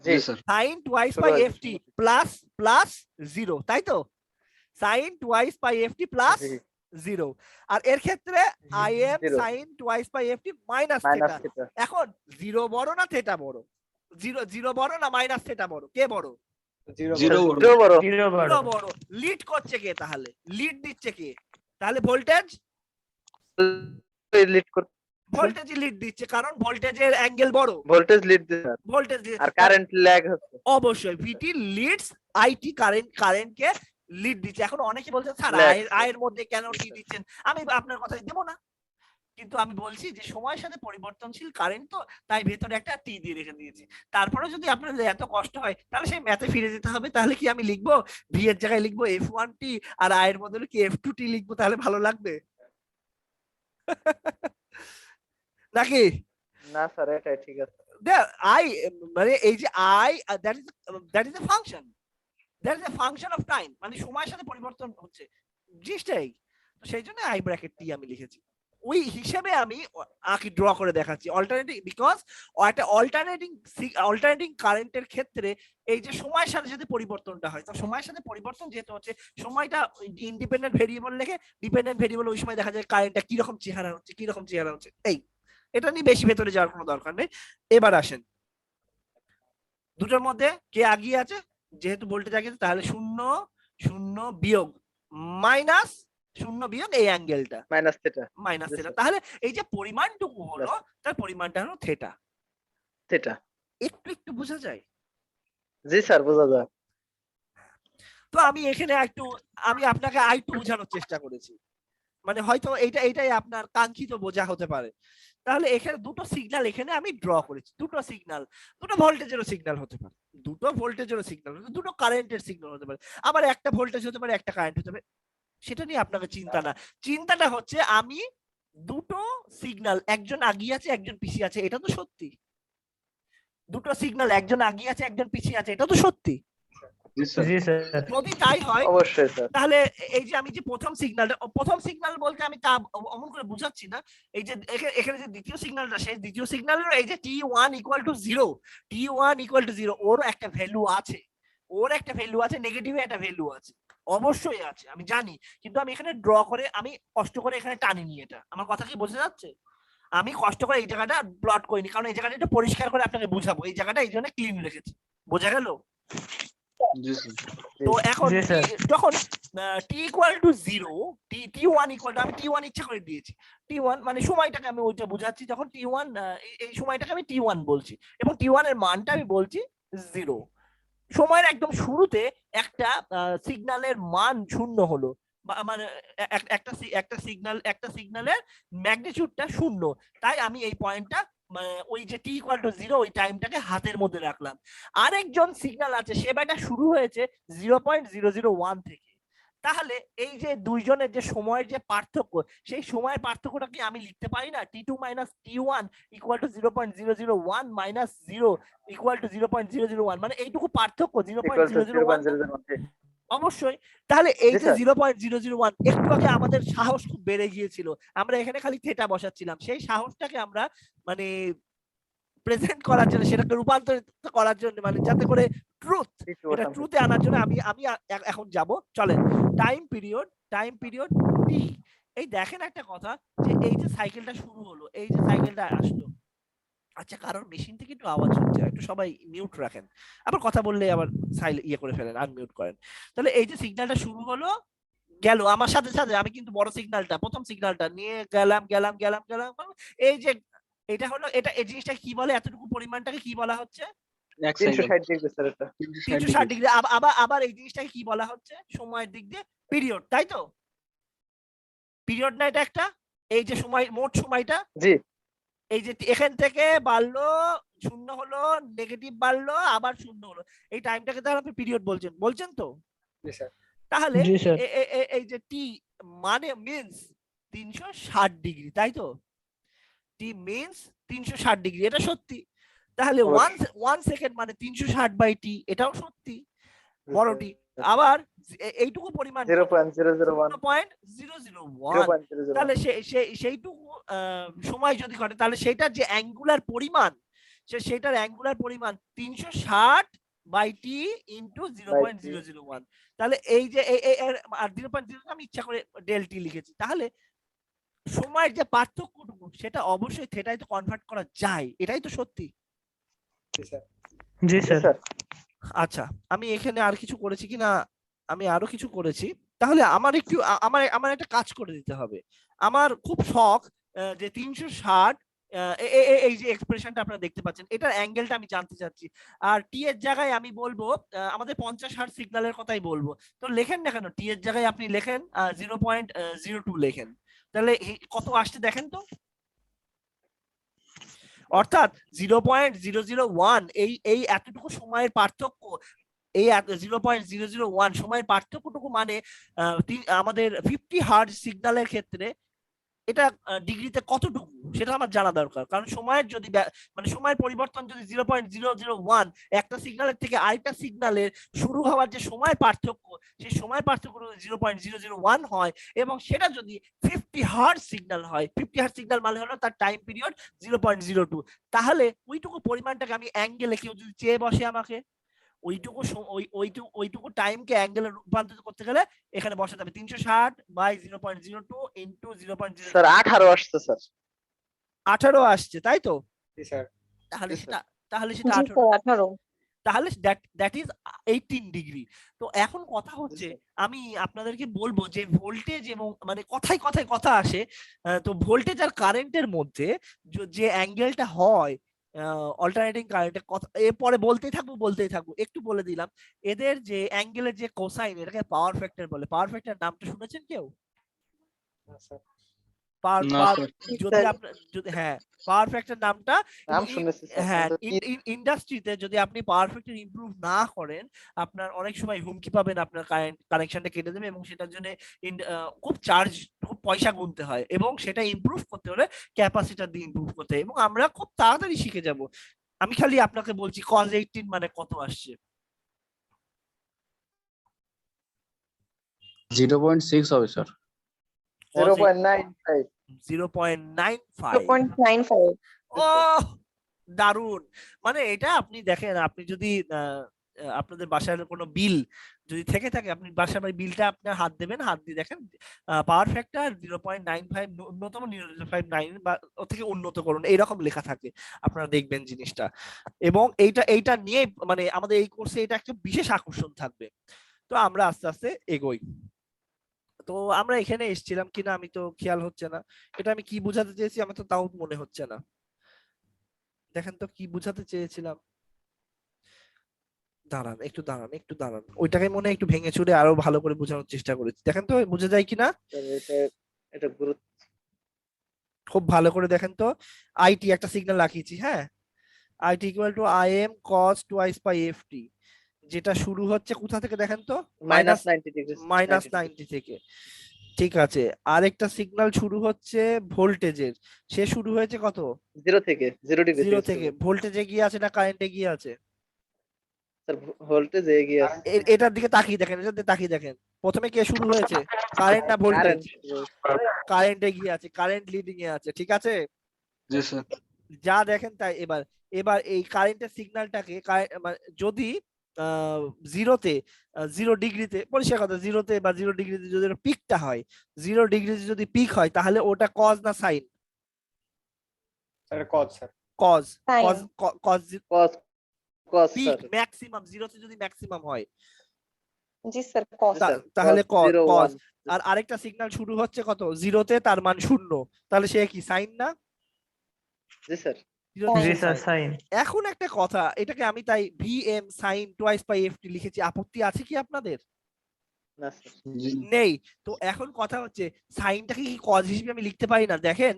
জি জি স্যার। সাইন টুয়াইস শুরু বাই হয়েছে। এফটি প্লাস প্লাস জিরো, তাই তো? Sine twice by ft plus জি। জিরো। আর এর ক্ষেত্রে I M Zero। Sine twice by ft minus minus theta. Theta. এখন জিরো বড় না থেটা বড়? জিরো বড় না মাইনাস থেটা বড়? কে বড়? জিরো জিরো বড়। জিরো বড়। জিরো বড়। লিড করছে কে তাহলে? লিড দিচ্ছে কে তাহলে? ভোল্টেজ। লিড করতে ভোল্টেজ লিড দিচ্ছে কারণ ভোল্টেজের অ্যাঙ্গেল বড়, ভোল্টেজ লিড দিচ্ছে ভোল্টেজ আর কারেন্ট ল্যাগ হচ্ছে। অবশ্যই ভিটি লিডস আইটি, কারেন্টকে লিড দিচ্ছে। এখন অনেকে বলছেন স্যার Lag। আয়ের মধ্যে কেন টি দিচ্ছেন? আমি আপনার কথাই দেব না, কিন্তু আমি বলছি যে সময়ের সাথে পরিবর্তনশীল কারেন্ট তো, তাই ভেতরে একটা টি দিয়ে রেখে দিয়েছি। তারপরে যদি আপনাদের এত কষ্ট হয় তাহলে সেই ম্যাথে ফিরে যেতে হবে। তাহলে কি আমি লিখবো ভি এর জায়গায় লিখবো F1T আর আয়ের বদলে কি F2T লিখবো, তাহলে ভালো লাগবে নাকি? না স্যার, এটাই ঠিক আছে। আই মানে এই যে I that is a function, that is a function of time, মানে সময়ের সাথে পরিবর্তন হচ্ছে জিনিসটাই। তো সেই জন্য আই ব্র্যাকেট টি আমি লিখেছি। ওই হিসেবে আমি আঁকি ড্র করে দেখাচ্ছি অল্টারনেটিং, বিকজ একটা অল্টারনেটিং কারেন্টের ক্ষেত্রে এই যে সময়ের সাথে সাথে পরিবর্তনটা হয়, তো সময়ের সাথে পরিবর্তন যেহেতু হচ্ছে, সময়টা ইন্ডিপেন্ডেন্ট ভেরিয়েবল লেখে, ডিপেন্ডেন্ট ভেরিয়েবল ওই সময় দেখা যায় কারেন্টটা কিরকম চেহারা হচ্ছে কিরকম চেহারা হচ্ছে। এই এটা নিয়ে বেশি ভেতরে যাওয়ার কোনো দরকার নেই। এবার আসেন দুটোর মধ্যে কে আগিয়ে আছে, যেহেতু ভোল্টেজ আগিয়ে তাহলে শূন্য শূন্য বিয়োগ মাইনাস শূন্য বিয়োগ এই অ্যাঙ্গেলটা minus theta. Minus Yes, theta. sir। তাহলে এই যে পরিমাণটুকু হলো তার পরিমাণটা হলো থেটা। থিটা। একটু একটু বোঝা যায়? জি স্যার, বোঝা যায়। তো আমি এখানে আমি আপনাকে আরেকটু বোঝানোর চেষ্টা করেছি, মানে হয়তো এইটাই আপনার কাঙ্ক্ষিত বোঝা হতে পারে। তাহলে এখানে দুটো সিগন্যাল এখানে আমি ড্র করেছি, দুটো সিগন্যাল, দুটো ভোল্টেজেরও সিগন্যাল হতে পারে, দুটো ভোল্টেজেরও সিগন্যাল, দুটো কারেন্টের সিগন্যাল হতে পারে, আবার একটা ভোল্টেজ হতে পারে একটা কারেন্ট হতে পারে। সেটা নিয়ে আপনাকে চিন্তা না, চিন্তাটা হচ্ছে আমি দুটো সিগন্যাল, একজন আগিয়ে আছে একজন পিছিয়ে আছে, এটা তো সত্যি। দুটো সিগন্যাল, একজন আগিয়ে আছে একজন পিছিয়ে আছে, এটা তো সত্যি। জি স্যার। যদি তাই হয় অবশ্যই স্যার। তাহলে এই যে আমি যে প্রথম সিগন্যাল বলতে আমি তা অমন করে বুঝাচ্ছি না, এই যে এখানে যে দ্বিতীয় সিগন্যালটা, সেই দ্বিতীয় সিগন্যালের এই যে T1 = 0, T1 = 0, ওর একটা ভ্যালু আছে, নেগেটিভে একটা ভ্যালু আছে। অবশ্যই আছে, আমি জানি, কিন্তু আমি এখানে ড্র করে আমি কষ্ট করে এখানে টানিনি। এটা আমার কথা কি বোঝা যাচ্ছে? আমি কষ্ট করে এই জায়গাটা প্লট করিনি, কারণ এই জায়গাটা একটু পরিষ্কার করে আপনাকে বুঝাবো। এই জায়গাটা এই জন্য ক্লিন রেখেছি, বোঝা গেল? জি স্যার। তো এখন জি, স্যার। যখন T equal to 0, T one equal to, আমি টি ওয়ান ইচ্ছা করে দিয়েছি, টি ওয়ান মানে সময়টাকে আমি ওইটা বুঝাচ্ছি। যখন টি ওয়ান, এই সময়টাকে আমি টি ওয়ান বলছি এবং টি ওয়ান এর মানটা আমি বলছি 0। সময়ের একদম শুরুতে একটা সিগন্যালের মান 0 হলো, মানে একটা সিগন্যালের ম্যাগনিটিউডটা 0, তাই আমি এই পয়েন্টটা মানে ওই যে টি ইকুয়াল টু 0 ওই টাইমটাকে হাতের মধ্যে রাখলাম। আরেকজন সিগন্যাল আছে, সে ব্যাটা শুরু হয়েছে 0.001 থেকে। তাহলে এই যে দুইজনের যে সময়ের যে পার্থক্য, সেই সময়ের পার্থক্যটা কি আমি লিখতে পারি না t2 minus t1 equal to 0.001 minus 0 equal to 0.001, মানে এইটুকু পার্থক্য ইকুয়াল টু 0.001। 0.001। অবশ্যই। তাহলে এই জি, যে স্যার। 0.001, একটু আগে আমাদের সাহস খুব বেড়ে গিয়েছিল, আমরা এখানে খালি থেটা বসাচ্ছিলাম, সেই সাহসটাকে আমরা মানে প্রেজেন্ট করার জন্য, সেটাকে রূপান্তরিত করার জন্য, মানে যাতে করে ট্রুথ, একটু এটা বসান। ট্রুথে আনার জন্য আমি আমি এখন যাব। চলেন, টাইম পিরিয়ড টি। এই দেখেন একটা কথা, যে এই যে সাইকেলটা শুরু হলো, এই যে সাইকেলটা আসলো, আচ্ছা কারোর মেশিন থেকে একটু আওয়াজ হচ্ছে, একটু সবাই মিউট রাখেন, আবার কথা বললে আবার ইয়ে করে ফেলেন, আনমিউট করেন। তাহলে এই যে সিগন্যালটা শুরু হলো, গেল আমার সাথে সাথে, আমি কিন্তু বড় সিগন্যালটা, প্রথম সিগন্যালটা নিয়ে গেলাম গেলাম গেলাম গেলাম, এই যে এটা হলো, এটা এই জিনিসটা কি বলে, এতটুকু পরিমাণটাকে কি বলা হচ্ছে? এক সাইকেল 360 ডিগ্রি স্যার এটা। 360 ডিগ্রি। আবার আবার এই জিনিসটাকে কি বলা হচ্ছে সময়ের দিক দিয়ে? পিরিয়ড, তাই তো? পিরিয়ড না এটা একটা? এই যে সময়, মোট সময়টা, জি এই যে এখান থেকে বাড়লো, 0 হলো, নেগেটিভ বাড়লো, আবার 0 হলো, এই টাইমটাকে তাহলে আপনি পিরিয়ড বলছেন তো? জি স্যার। তাহলে জি, স্যার। এই যে টি মানে মিন্স 360 ডিগ্রি, তাই তো? টি মিন্স 360 ডিগ্রি, এটা সত্যি। তাহলে অবশ্যই। 1 সেকেন্ড মানে 360 বাই টি, এটাও সত্যি, বড়টি। আবার এইটুকু পরিমাণ 0.001 0.001, তাহলে সেইটুকু সময় যদি ঘটে, তাহলে সেটার যে অ্যাঙ্গুলার পরিমাণ, সেটার অ্যাঙ্গুলার পরিমাণ 360 বাই টি ইনটু 0.001। তাহলে এই যে আর 0.0 আমি ইচ্ছা করে ডেল টি লিখেছি। তাহলে সময়ের যে পার্থক্যটুকু, সেটা অবশ্যই থেটায় তো কনভার্ট করা যায়, এটাই তো সত্যি। জি স্যার। জি, জি স্যার। স্যার। আচ্ছা, আমি এখানে আর কিছু করেছি কিনা, আমি আরো কিছু করেছি। তাহলে আমার একটু আমার আমার একটা কাজ করে দিতে হবে। আমার খুব শখ যে 360, এই যে এক্সপ্রেশনটা আপনারা দেখতে পাচ্ছেন, এটার অ্যাঙ্গেলটা আমি জানতে চাচ্ছি। আর টি এর জায়গায় আমি বলবো আমাদের 50 হার্জ সিগন্যালের কথাই বলবো। তো লেখেন না কেন, টি এর জায়গায় আপনি লেখেন 0.02 লেখেন, তাহলে কত আসছে দেখেন তো। অর্থাৎ 0.001, এই এতটুকু সময়ের পার্থক্য, এই 0.001 সময়ের পার্থক্যটুকু মানে আমাদের 50 হার্জ সিগন্যালের ক্ষেত্রে এটা ডিগ্রিতে কতটুকু, সেটা আমার জানা দরকার। কারণ সময়ের যদি মানে সময়ের পরিবর্তন যদি 0.001, একটা সিগন্যালের থেকে আরেকটা সিগন্যালের শুরু হওয়ার যে সময়ের পার্থক্য, সেই সময়ের পার্থক্য 0.001 হয়, এবং সেটা যদি 50 হার্জ সিগন্যাল হয়, 50 হার্জ সিগন্যাল মানে হলো তার টাইম পিরিয়ড 0.02, তাহলে ওইটুকু পরিমাণটাকে আমি অ্যাঙ্গেলে, কেউ যদি চেয়ে বসে আমাকে, ওইটুকু টাইমকে অ্যাঙ্গেলে রূপান্তরিত করতে গেলে এখানে বসাতে হবে 360 বাই 0.02 ইনটু 0.0। স্যার 18 আসছে স্যার। 18 আসছে, তাই তো? জি স্যার। তাহলে জি, সেটা জি 18, স্যার 18। তাহলে দ্যাট ইজ 18 ডিগ্রি। তো এখন কথা হচ্ছে, আমি আপনাদেরকে বলবো যে ভোল্টেজ এবং মানে কথায় কথায় কথা আসে, তো ভোল্টেজ আর কারেন্টের মধ্যে যে অ্যাঙ্গেলটা হয়, অল্টারনেটিং কারেন্টের কথা এরপরে বলতেই থাকবো, একটু বলে দিলাম, এদের যে অ্যাঙ্গেলের যে কোসাইন, এটাকে পাওয়ার ফ্যাক্টর বলে। পাওয়ার ফ্যাক্টর নামটা শুনেছেন কেউ? না স্যার। পাওয়ার না পাওয়ার স্যার। যদি আপনার যদি, হ্যাঁ, পাওয়ার ফ্যাক্টর নামটা, নাম শুনেছি স্যার, হ্যাঁ, কিন্তু কি ইন্ডাস্ট্রিতে যদি আপনি পাওয়ার ফ্যাক্টর ইমপ্রুভ না করেন, আপনার অনেক সময় হুমকি পাবেন, আপনার কানেকশনটা কেটে দেবে, এবং সেটার জন্য খুব পয়সা গুনতে হয়, এবং সেটা ইমপ্রুভ করতে হলে ক্যাপাসিটার দিয়ে ইমপ্রুভ করতে হয়, এবং আমরা খুব তাড়াতাড়ি শিখে যাব। আমি খালি আপনাকে বলছি cos 18 মানে কত আসছে। 0.6 হবে স্যার। 0.95। 0.95। 0.95। ও দারুন। মানে এটা আপনি দেখেন, আপনি যদি আপনাদের বাসার কোনো বিল যদি থেকে থাকে আপনি বাসার বিলটা আপনার হাত দেবেন, হাত দিয়ে দেখেন পাওয়ার ফ্যাক্টর 0.95 ন্যূনতম 0.59 বা ওর থেকে উন্নত করুন এইরকম লেখা থাকে, আপনারা দেখবেন জিনিসটা। এবং এইটা নিয়ে মানে আমাদের এই কোর্সে এটা একটা বিশেষ আকর্ষণ থাকবে। তো আমরা আস্তে আস্তে এগোই। তো আমরা এখানে এসেছিলাম কিনা আমি তো খেয়াল হচ্ছে না, এটা আমি কি বোঝাতে চেয়েছি আমার তো তাও মনে হচ্ছে না। দেখেন তো কি বোঝাতে চেয়েছিলাম, দাঁড়ান একটু দাঁড়ান, ওইটাকে মনে হয় একটু ভেঙে চুরে আরো ভালো করে বোঝানোর চেষ্টা করেছি, দেখেন তো বোঝা যায় কিনা। স্যার এটা এটা গুরুত্ব খুব ভালো করে দেখেন তো, আইটি একটা সিগন্যাল রাখিয়েছি, হ্যাঁ, I T equal to I M cos twice by F T, যেটা শুরু হচ্ছে কোথা থেকে দেখেন তো, মাইনাস 90 ডিগ্রি মাইনাস 90 থেকে। ঠিক আছে, আরেকটা সিগন্যাল শুরু হচ্ছে ভোল্টেজের, সে শুরু হয়েছে কত, 0 থেকে 0 ডিগ্রি 0 থেকে। ভোল্টেজে গিয়ে আছে না কারেন্টে গিয়ে আছে? স্যার ভোল্টেজ এগিয়ে আছে এটার দিকে তাকিয়ে দেখেন, এটার দিকে তাকিয়ে দেখেন, প্রথমে কে শুরু হয়েছে, কারেন্ট না ভোল্টেজ? কারেন্ট কারেন্টে গিয়ে আছে, কারেন্ট লিডিং এ আছে, ঠিক আছে। জি স্যার। যা দেখেন তাই। এবার এবার এই কারেন্টের সিগন্যালটাকে যদি জিরোতে 0 ডিগ্রিতে, পরিষ্কার কথা, জিরোতে বা 0 ডিগ্রিতে যদি পিকটা হয়, 0 ডিগ্রিতে যদি পিক হয় তাহলে ওটা কজ না sine? Sir cos sir. Cos. Sine. Cos cos cos cos peak sir maximum, জিরোতে যদি ম্যাক্সিমাম হয় জি স্যার কস স্যার, তাহলে cos কজ 0 কজ। 1 আর আরেকটা সিগন্যাল শুরু হচ্ছে কত, জিরোতে, তার মান 0, তাহলে সে কি সাইন না? জি স্যার জিরোতে জি সে sin। এখন একটা কথা, এটাকে আমি তাই V M sine twice by F T লিখেছি, আপত্তি আছে কি আপনাদের? না স্যার জি নেই। তো এখন কথা হচ্ছে সাইনটাকে কি কজ হিসেবে আমি লিখতে পারি না? দেখেন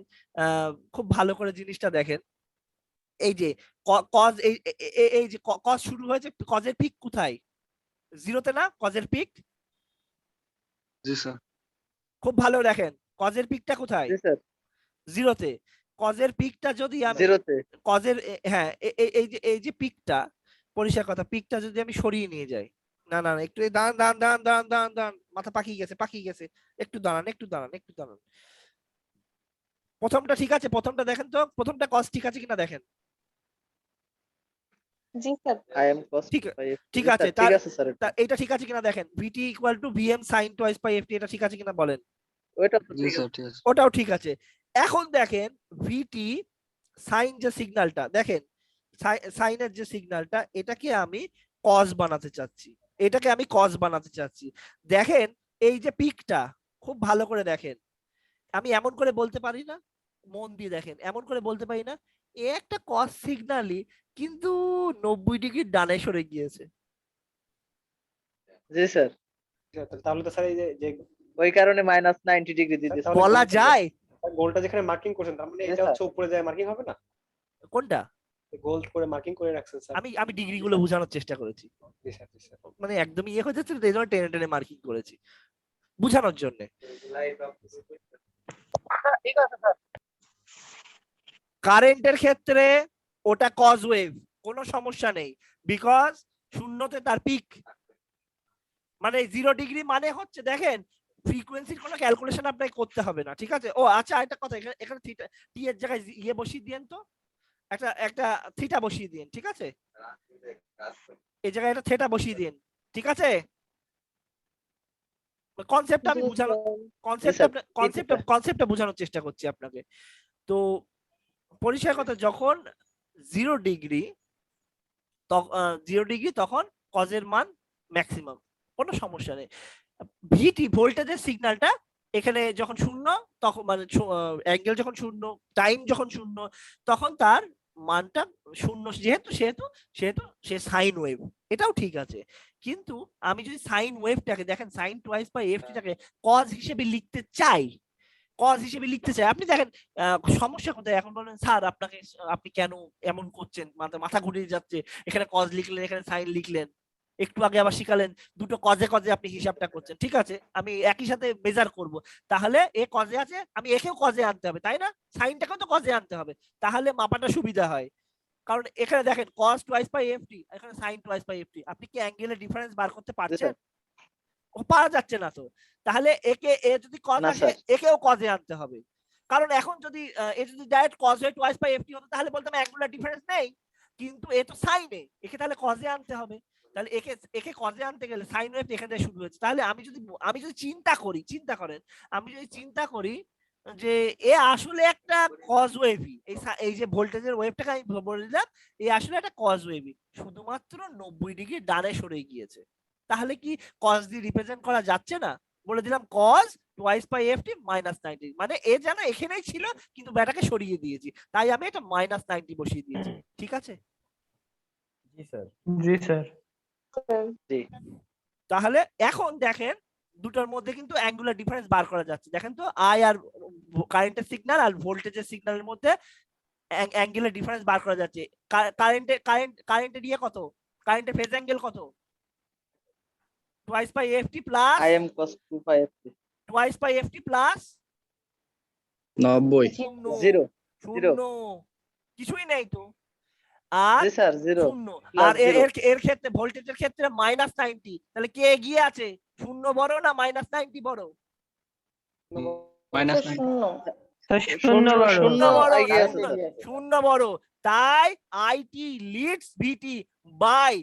খুব ভালো করে জিনিসটা দেখেন, এই যে কজ, এই যে কজ শুরু হয়েছে, কজের পিক কোথায়, জিরোতে না কজের পিক? জি স্যার। খুব ভালো দেখেন, কজের পিকটা কোথায়, জি স্যার জিরোতে। কজের পিকটা যদি আমি 0 তে কজের হ্যাঁ এই যে পিকটা, পরিষ্কার কথা, পিকটা যদি আমি সরিয়ে নিয়ে যাই, না না না, একটু দাঁড়ান দাঁড়ান দাঁড়ান দাঁড়ান দাঁড়ান দাঁড়ান, মাথা পাকিয়ে গেছে, একটু দাঁড়ান একটু দাঁড়ান। প্রথমটা ঠিক আছে, প্রথমটা দেখেন তো, প্রথমটা কজ ঠিক আছে কিনা দেখেন। জি স্যার আই এম কস ঠিক বাই এফ ঠিক আছে, ঠিক আছে স্যার এটা ঠিক আছে কিনা দেখেন, V T equal to VM sine twice by F T, এটা ঠিক আছে কিনা বলেন। ওইটা তো জি ঠিক স্যার আছে ঠিক আছে। ওটাও ঠিক আছে। এখন দেখেন ভিটি সাইন যে সিগন্যালটা, দেখেন সাইনের যে সিগন্যালটা, এটাকে আমি কজ বানাতে চাচ্ছি, এটাকে আমি কজ বানাতে চাচ্ছি। দেখেন এই যে পিকটা, খুব ভালো করে দেখেন, আমি এমন করে বলতে পারি না, মন দিয়ে দেখেন, এমন করে বলতে পারি না এ একটা কজ সিগন্যালই, কিন্তু 90 ডিগ্রি ডানে সরে গিয়েছে। জি স্যার তাহলে তো স্যার এই যে ওই কারণে মাইনাস 90 ডিগ্রি দিতে তাহলে বলা গোলটা যায় গোলটা যেখানে মার্কিং করছেন তার মানে Yes, এটা sir. হচ্ছে উপরে যায় মার্কিং হবে না? কোনটা? গোল করে মার্কিং করে রাখছেন স্যার। আমি ডিগ্রি গুলো বোঝানোর চেষ্টা করেছি, জি স্যার জি স্যার। মানে একদমই ইয়ে হয়ে যাচ্ছে, এই জন্য টেনে টেনে মার্কিং করেছি বুঝানোর জন্য। ঠিক আছে স্যার কারেন্টের ক্ষেত্রে ওটা কজ ওয়েভ, কোনো সমস্যা নেই, বিকজ শূন্যতে তার পিক, মানে 0 ডিগ্রি মানে হচ্ছে, দেখেন ফ্রিকোয়েন্সির কোনো ক্যালকুলেশন আপনাকে করতে হবে না, ঠিক আছে। ও আচ্ছা, একটা কথা, এখানে এখানে থিটা, টি এর জায়গায় ইয়ে বসিয়ে দিয়েন তো, একটা থিটা বসিয়ে দিন, ঠিক আছে, এই জায়গায় একটা থিটা বসিয়ে দিন, ঠিক আছে। কনসেপ্টটা আমি বুঝানো, কনসেপ্টটা বোঝানোর চেষ্টা করছি আপনাকে। তো পরিষ্কার কথা, যখন 0 ডিগ্রি, 0 ডিগ্রি তখন কজের মান ম্যাক্সিমাম, কোনো সমস্যা নেই। ভিটি ভোল্টেজের সিগন্যালটা এখানে যখন শূন্য, তখন মানে অ্যাঙ্গেল যখন শূন্য, টাইম যখন শূন্য, তখন তার মানটা শূন্য, যেহেতু সেহেতু সেহেতু সে সাইন ওয়েভ, এটাও ঠিক আছে। কিন্তু আমি যদি সাইন ওয়েভটাকে, দেখেন সাইন টুয়াইস বাই এফটিটাকে কজ হিসেবে লিখতে চাই, কজ হিসেবে লিখতে চাই, আপনি দেখেন সমস্যা কোথায়। এখন বলেন স্যার আপনি কেন এমন করছেন, মাথা ঘুরিয়ে যাচ্ছে, এখানে কজ লিখলেন এখানে সাইন লিখলেন, একটু আগে আবার শিখালেন দুটো কজে কজে আপনি হিসাবটা করছেন, ঠিক আছে, আমি একই সাথে মেজার করব, তাহলে এ কজে আছে, আমি একেও কজে আনতে হবে, তাই না, সাইনটাকেও তো কজে আনতে হবে, তাহলে মাপাটা সুবিধা হয়। কারণ এখানে দেখেন cos টুয়াইস বাই এফটি, এখানে sin টুয়াইস বাই এফটি, আপনি কি অ্যাঙ্গেলের ডিফারেন্স বার করতে পারছেন? ও পারা যাচ্ছে না তো, তাহলে এ যদি cos না, আসে, স্যার। একেও cos-এ আনতে হবে। কারণ এখন যদি এ যদি ডাইরেক্ট cos হয়ে টুয়াইস বাই এফটি হতো, তাহলে বলতাম অ্যাঙ্গুলার ডিফারেন্স নেই, কিন্তু এ তো sin এ, একে তাহলে cos-এ আনতে হবে। তাহলে একে একে কজে আনতে গেলে সাইন ওয়েভ এখান থেকে শুরু হয়েছে। তাহলে আমি যদি চিন্তা করি, চিন্তা করেন, আমি যদি চিন্তা করি যে এ আসলে একটা কজ ওয়েভই, এই যে ভোল্টেজের ওয়েভটাকে আমি বলে দিলাম এ আসলে একটা কজ ওয়েভই, শুধুমাত্র 90 ডিগ্রি ডানে সরে গিয়েছে। তাহলে কি কজ দিয়ে রিপ্রেজেন্ট করা যাচ্ছে না? বলে দিলাম cos twice pi F T minus 90, মানে এ যেন এখানেই ছিল কিন্তু ব্যাটাকে সরিয়ে দিয়েছি, তাই আমি এটা মাইনাস 90 বসিয়ে দিয়েছি। ঠিক আছে? জি স্যার। জি স্যার। তাহলে এখন দেখেন দুটোর মধ্যে কিন্তু অ্যাঙ্গুলার ডিফারেন্স বার করা যাচ্ছে। দেখেন তো আই আর কারেন্টের সিগন্যাল আর ভোল্টেজের সিগন্যালের মধ্যে অ্যাঙ্গুলার ডিফারেন্স বার করা যাচ্ছে। কারেন্টের ইয়ে কত, কারেন্টের ফেজ অ্যাঙ্গেল কত? Twice pi F T plus I am cos 2 pi FT twice pi F T plus 90 শূন্য 0 শূন্য কিছুই নেই তো। আর জি স্যার 0 শূন্য, plus আর zero। এর ক্ষেত্রে ভোল্টেজের ক্ষেত্রে মাইনাস 90, তাহলে কে এগিয়ে আছে? শূন্য বড় না মাইনাস 90 বড়? মাইনাস 90 শূন্য। শূন্য বড়। শূন্য বড়, এগিয়ে আছে। শূন্য বড়, তাই I T leads V T by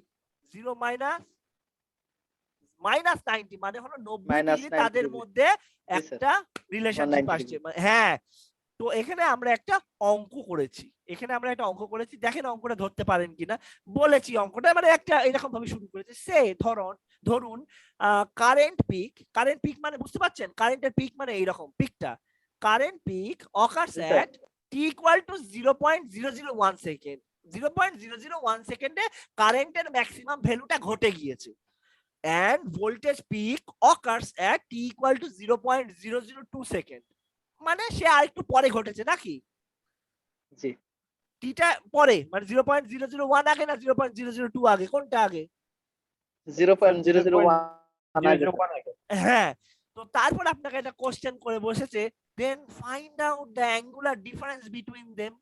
0 minus 90, মানে হলো 90 Minus ডিগ্রি 90 তাদের degree। মধ্যে স্যার। একটা রিলেশনশিপ 190 আসছে। হ্যাঁ, তো এখানে আমরা একটা অঙ্ক করেছি, দেখেন অঙ্কটা ধরতে পারেন কিনা। বলেছি অঙ্কটা মানে একটা এরকম ভাবে শুরু করেছে, সে ধরুন কারেন্ট পিক মানে বুঝতে পারছেন, কারেন্টের পিক মানে এইরকম পিকটা, কারেন্ট পিক অকার্স জি, sir. At T equal to 0.001 second. 0.001 সেকেন্ডে কারেন্টের ম্যাক্সিমাম ভ্যালুটা ঘটে গিয়েছে। and voltage peak occurs at t equal to 0.002 second, মানে সে আরেকটু পরে ঘটেছে নাকি? জি টিটা পরে, মানে 0.001 আগে না 0.002 আগে, কোনটা আগে? 0.001 আগে। হ্যাঁ, তো তারপর আপনাকে একটা কোশ্চেন করে বসেছে, then find out the angular difference between them,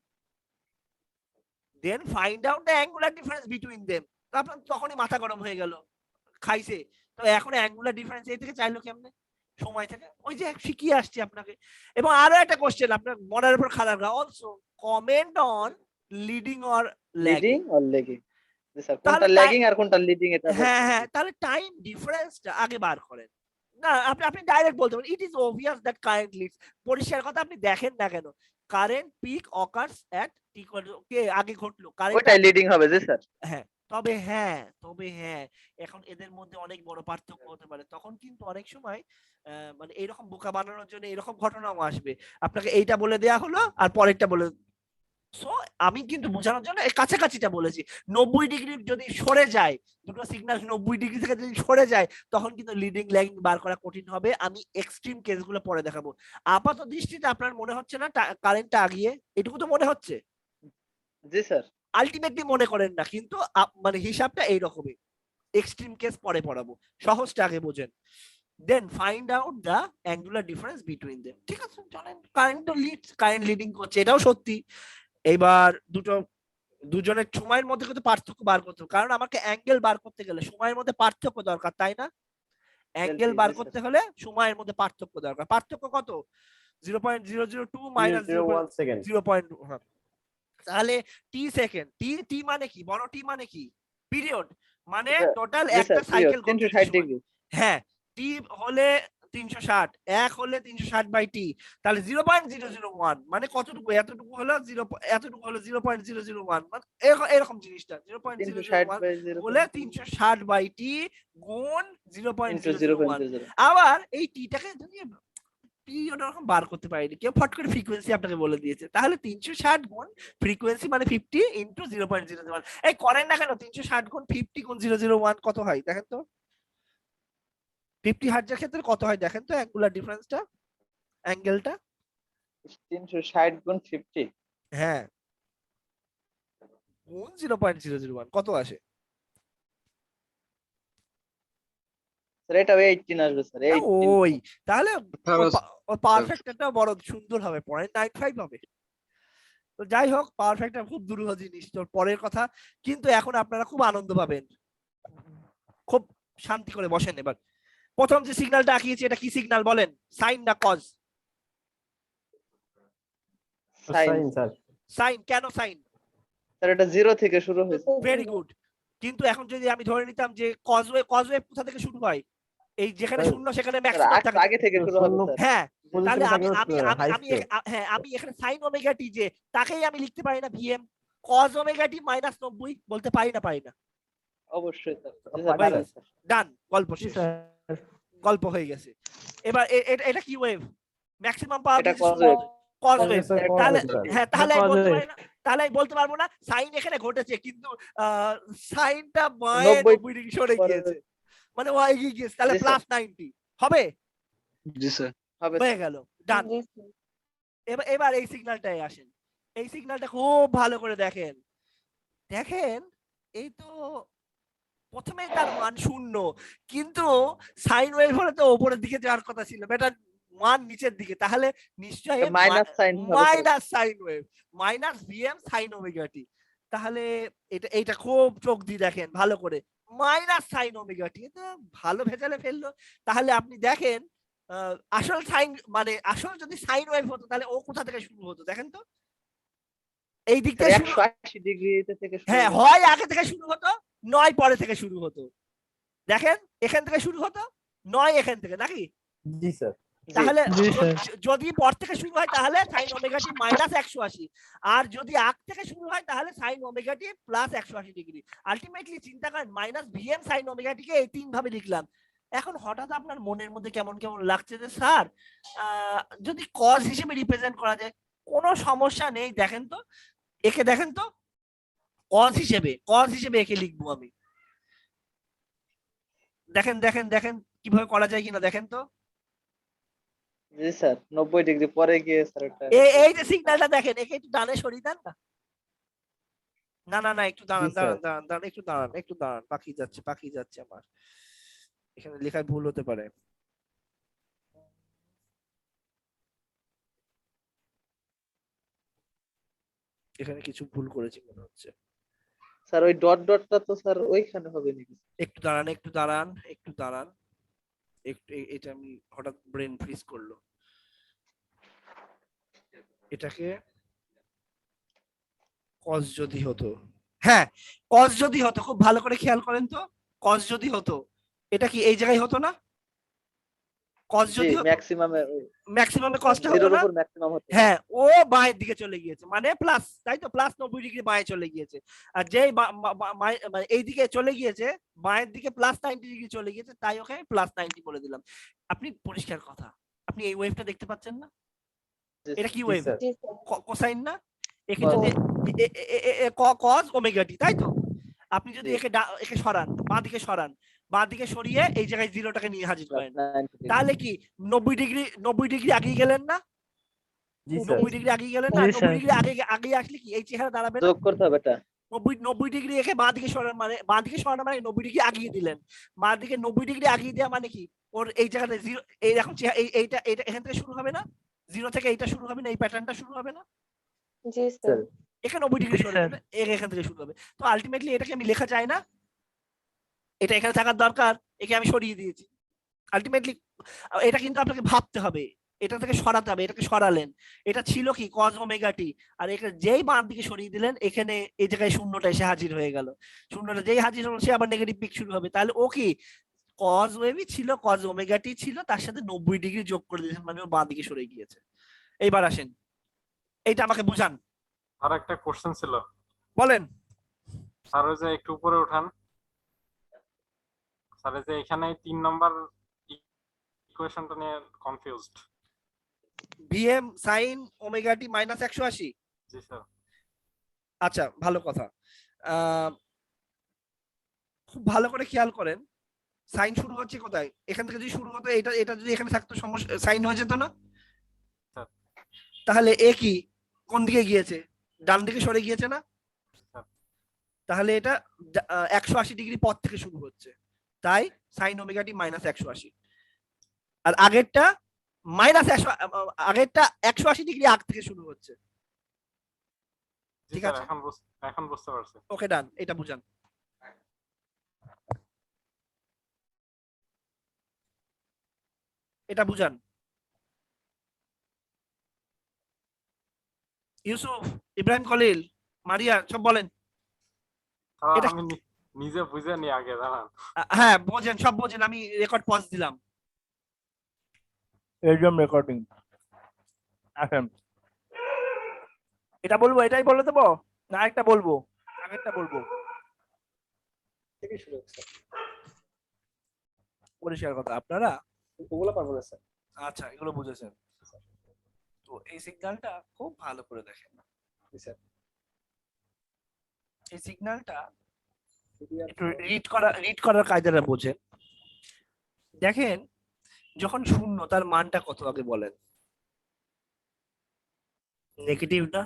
তো আপনার তখনই মাথা গরম হয়ে গেল, খাইছে। তো এখন অ্যাঙ্গুলার ডিফারেন্স এই থেকে চাইলো কেমনে? সময় থেকে ওই যে শিখিয়ে আসছি আপনাকে। এবং আরো একটা কোশ্চেন আপনার মনের উপর খারাপ না, also comment on leading or leading lagging. আর লেগিং। জি স্যার, তাহলে কোনটা ল্যাগিং আর কোনটা লিডিং এটা হ্যাঁ বলতে হ্যাঁ, হবে। তাহলে টাইম ডিফারেন্সটা আগে বার করেন। না আপনি ডাইরেক্ট বলতে পারেন it is obvious that current leads, পরিষ্কার কথা, আপনি দেখেন না কেন current peak occurs at T equal to কে আগে ঘটলো, কারেন্ট ওইটাই লিডিং হবে জি স্যার। হ্যাঁ, তবে হ্যাঁ এখন এদের মধ্যে অনেক বড় পার্থক্য হতে পারে। তখন কিন্তু অনেক সময় মানে এইরকম বোকা বানানোর জন্য এরকম ঘটনাও আসবে, আপনাকে এইটা বলে দেয়া হলো আর পরেরটা বলে। সো আমি কিন্তু বোঝানোর জন্য এই কাছাকাছিটা বলেছি। 90 ডিগ্রি যদি সরে যায়, দুটো সিগন্যাল 90 ডিগ্রি থেকে যদি সরে যায়, তখন কিন্তু লিডিং ল্যাগিং বার করা কঠিন হবে। আমি এক্সট্রিম কেসগুলো পরে দেখাবো। আপাত দৃষ্টিতে আপনার মনে হচ্ছে না কারেন্টটা আগিয়ে, এটুকু তো মনে হচ্ছে, জি স্যার। আলটিমেটলি মনে করেন না, কিন্তু মানে হিসাবটা এইরকমই। এক্সট্রিম কেস পরে পড়াবো, সহজটা আগে বোঝেন। Then find out the angular difference between them. ঠিক আছে, চলেন। কারেন্ট লিডিং করছে, এটাও সত্যি। এবার দুজনের সময়ের মধ্যে কিন্তু পার্থক্য বার করতে হবে, কারণ আমাকে অ্যাঙ্গেল বার করতে গেলে সময়ের মধ্যে পার্থক্য দরকার, তাই না? অ্যাঙ্গেল বার করতে হলে সময়ের মধ্যে পার্থক্য দরকার। পার্থক্য কত? 0.002 মাইনাস 0.01 সেকেন্ড। 0.1। তাহলে টি সেকেন্ড, টি মানে কি? বড় টি মানে কি? পিরিয়ড, মানে স্যার, টোটাল জি একটা স্যার, সাইকেল 360 ডিগ্রি। হ্যাঁ, টি হলে 360, এক হলে 360 বাই টি, তাহলে 0.001 মানে কতটুকু? এতটুকু হলো 0.001, মানে এরকম জিনিসটা 360 0.001 বাই 0 বলে 360 বাই টি গুণ 0.001। 0.0 আবার এই টিটাকে যদি পিরিয়ড এরকম বার করতে পারিনি, কেউ ফট করে ফ্রিকোয়েন্সি আপনাকে বলে দিয়েছে, তাহলে 360 গুণ ফ্রিকোয়েন্সি মানে 50 ইনটু 0.001। এই করেন না কেন? 360 গুণ 50 গুণ 001 কত হয় দেখেন তো? 50 হার্টজের ক্ষেত্রে কত হয় দেখেন তো অ্যাঙ্গুলার ডিফারেন্সটা, অ্যাঙ্গেলটা? 360 গুণ 50 হ্যাঁ, গুণ 0.001 কত আসে? স্যার এটা 18 আসবে স্যার, 18 ওই তাহলে 18 ওর পাওয়ার ফ্যাক্টরটা বড় সুন্দর হবে, 0.95 হবে। তো যাই হোক, পাওয়ার ফ্যাক্টর খুব দুরূহ জিনিস, তোর পরের কথা। কিন্তু এখন আপনারা খুব আনন্দ পাবেন, খুব শান্তি করে বসেন। এবার প্রথম যে সিগন্যালটা আঁকিয়েছি এটা কি সিগন্যাল বলেন? সাইন না cos? Sine. Sine sir. Sine. কেন সাইন? স্যার এটা 0 থেকে শুরু হয়েছে। Very good. কিন্তু এখন যদি আমি ধরে নিতাম যে কজওয়েভ কোথা থেকে শুরু হয়, এই যেখানে স্যার, শূন্য সেখানে স্যার ম্যাক্সিমাম থাকে। আগে থেকে শুরু হবে স্যার। হ্যাঁ, তাহলে পজিশনে আমি থাকলে আমি আমি আমি হাইস্ট। হ্যাঁ আমি এখানে সাইন ওমেগা টি যে তাকেই আমি লিখতে পারি না VM cause omega t minus 90 বলতে পারি না পারি না। অবশ্যই স্যার। পারি না, স্যার। ডান, গল্প জি শেষ, স্যার গল্প হয়ে গেছে। এবার এটা কি ওয়েভ? ম্যাক্সিমাম পাওয়ার এটা cos wave। Cos wave. Sir, cos তাহলে wave, স্যার। হ্যাঁ তাহলে আমি cos বলতে wave। পারি না, তাহলে আমি বলতে পারবো না সাইন এখানে ঘটেছে কিন্তু সাইনটা বাঁয়ে 90 90 ডিগ্রি সরে পরে- গিয়েছে, মানে ও এগিয়ে গিয়েছে, তাহলে জি, স্যার। প্লাস 90 হবে, जी सर হবে হয়ে গেল, ডান। জি স্যার এবার এই সিগন্যালটাই আসেন, এই সিগন্যালটা খুব ভালো করে দেখেন, দেখেন এই তো প্রথমে তার মান 0 কিন্তু সাইন ওয়েভ হলে তো উপরের দিকে যাওয়ার কথা ছিল, এটা মান নিচের দিকে, তাহলে নিশ্চয়ই মাইনাস সাইন হবে sir. Minus sine wave minus VM sine omega T. তাহলে এটা খুব চোখ দিয়ে দেখেন ভালো করে, মাইনাস সাইন ওমেগা টি, এটা ভালো ভেজালে ফেললো। তাহলে আপনি দেখেন আসল সাইন মানে আসল যদি সাইন ওয়েভ হতো তাহলে ও কোথা থেকে শুরু হতো দেখেন তো, এই দিক থেকে শুরু, 180 ডিগ্রি থেকে শুরু হ্যাঁ হবে। হয় আগে থেকে শুরু হতো নয় পরে থেকে শুরু হতো, দেখেন এখান থেকে শুরু হতো নয় এখান থেকে নাকি, জি স্যার। তাহলে জি, স্যার। যদি পর থেকে শুরু হয় তাহলে সাইন ওমেগা টি মাইনাস 180, আর যদি আগ থেকে শুরু হয় তাহলে সাইন ওমেগা টি প্লাস 180 ডিগ্রি। আলটিমেটলি চিন্তা করেন মাইনাস ভিএম সাইন ওমেগা টি কে এই তিন ভাবে লিখলাম। এখন হঠাৎ আপনার মনের মধ্যে কেমন কেমন লাগছে যে স্যার যদি কজ হিসেবে রিপ্রেজেন্ট করা যায় কোনো সমস্যা নেই, দেখেন তো একে দেখেন তো কজ হিসেবে একে লিখবো আমি, দেখেন দেখেন দেখেন কিভাবে করা যায় কিনা দেখেন তো। জি স্যার 90 ডিগ্রি পরে গিয়ে স্যার এটা এই যে সিগন্যালটা দেখেন, একে একটু ডানে সরিয়ে দেন না, না না না একটু দাঁড়ান জি, স্যার। দাঁড়ান দাঁড়ান দাঁড়ান একটু দাঁড়ান পাখি যাচ্ছে আমার, এখানে লেখায় ভুল হতে পারে। এখানে কিছু ভুল করেছি মনে হচ্ছে, স্যার ওই ডট ডটটা তো স্যার ওইখানে হবে নাকি? একটু দাঁড়ান এটা আমি হঠাৎ ব্রেন ফ্রিজ করলো, এটাকে কজ যদি হতো, হ্যাঁ কজ যদি হতো, খুব ভালো করে খেয়াল করেন তো, কজ যদি হতো এটা কি এই জায়গায় হতো না, কজ জি যদি হতো ম্যাক্সিমামে কজটা হতো জিরোর না, উপর ম্যাক্সিমাম হতো। হ্যাঁ ও বাঁয়ের দিকে চলে গিয়েছে মানে প্লাস, তাই তো প্লাস 90 ডিগ্রি বাঁয়ে চলে গিয়েছে, আর যেই মানে এই দিকে চলে গিয়েছে বাঁয়ের দিকে প্লাস 90 ডিগ্রি চলে গিয়েছে, তাই ওকে প্লাস 90 বলে দিলাম। আপনি পরিষ্কার কথা, আপনি এই ওয়েভটা দেখতে পাচ্ছেন না, জি, এটা কি জি, ওয়েভ? স্যার। জি স্যার কোসাইন না, একে Cos। যদি কজ ওমেগা টি, তাই তো আপনি যদি জি। একে সরান বাঁ দিকে সরিয়ে এই জায়গায় জিরোটাকে নিয়ে হাজির করেন, 90 ডিগ্রি। তাহলে কি 90 ডিগ্রি আগিয়ে গেলেন না, জি স্যার। 90 ডিগ্রি আগিয়ে গেলেন না, জি, 90 স্যার। ডিগ্রি আগে আসলে কি এই চেহারা দাঁড়াবে না, যোগ করতে হবে এটা। 90 ডিগ্রি একে বাঁ দিকে সরানো মানে 90 ডিগ্রি আগিয়ে দিলেন, বাঁ দিকে 90 ডিগ্রি আগিয়ে দেওয়া মানে কি ওর এই জায়গাতে জিরো, এই এখন এইটা এখান থেকে শুরু হবে না, জিরো থেকে এইটা শুরু হবে না, এই প্যাটার্নটা শুরু হবে না, জি স্যার এখানে 90 ডিগ্রি জি, সরে স্যার। যাবে, এখান থেকে শুরু হবে। তো আলটিমেটলি এটাকে আমি লেখা চাই না, এটা এখানে থাকার দরকার, একে আমি সরিয়ে দিয়েছি। আলটিমেটলি এটা কিন্তু আপনাকে ভাবতে হবে, এটা থেকে সরাতে হবে, এটাকে সরালেন, এটা ছিল কি কজ ওমেগা টি, আর এখানে যেই বাম দিকে সরিয়ে দিলেন এখানে এই জায়গায় শূন্যটা এসে হাজির হয়ে গেল, শূন্যটা যেই হাজির হলো সে আবার নেগেটিভ পিক শুরু হবে, তাহলে ও কি কজ ওয়েভই ছিল, কজ ওমেগা টি ছিল, তার সাথে 90 ডিগ্রি যোগ করে দিয়েছেন মানে ও বাম দিকে সরে গিয়েছে। এইবার আসেন এইটা আমাকে বুঝান, আর একটা কোশ্চেন ছিল বলেন। স্যার, ওই যে একটু উপরে উঠান স্যার, এই যে এখানে 3 নম্বর ইকুয়েশনটা নিয়ে কনফিউজড। ভিএম সাইন ওমেগা টি মাইনাস 180, জি স্যার। আচ্ছা ভালো কথা, খুব ভালো করে খেয়াল করেন, সাইন শুরু হচ্ছে কোথায়, এখান থেকে যদি শুরু হতো এটা যদি এখানে থাকতো সমস্যা সাইন হয়ে যেত না, স্যার। তাহলে এ কি কোন দিকে গিয়েছে, ডান দিকে সরে গিয়েছে না, স্যার। তাহলে এটা 180 ডিগ্রি পথ থেকে শুরু হচ্ছে, তাই সাইন ওমেগা টি মাইনাস 180, আর আগেরটা আগেরটা 180 ডিগ্রি আগ থেকে শুরু হচ্ছে, জি ঠিক স্যার, আছে। এখন বুঝতে পারছি। ওকে ডান, এটা বুঝান। এটা বুঝান ইউসুফ, ইব্রাহিম খলিল, মারিয়া সব বলেন। স্যার, এটা- আমি নিজে বুঝে নি আগে জানান। হ্যাঁ বোঝেন, সব বোঝেন, আমি রেকর্ড পজ দিলাম। একদম রেকর্ডিং আসেন। এটা বলবো, এটাই বলে দেবো না আরেকটা বলবো? আগেরটা বলবো, থেকে শুরু হোক স্যার, পরিষ্কার কথা আপনারা। ওগুলো পারবো না স্যার। আচ্ছা এগুলো বুঝেছেন তো, এই সিগন্যালটা খুব ভালো করে দেখেন। জি স্যার। এই সিগন্যালটা CDR একটু রিড করার কায়দাটা বোঝেন। দেখেন যখন শূন্য, তার মানটা কত আগে বলেন? নেগেটিভ না?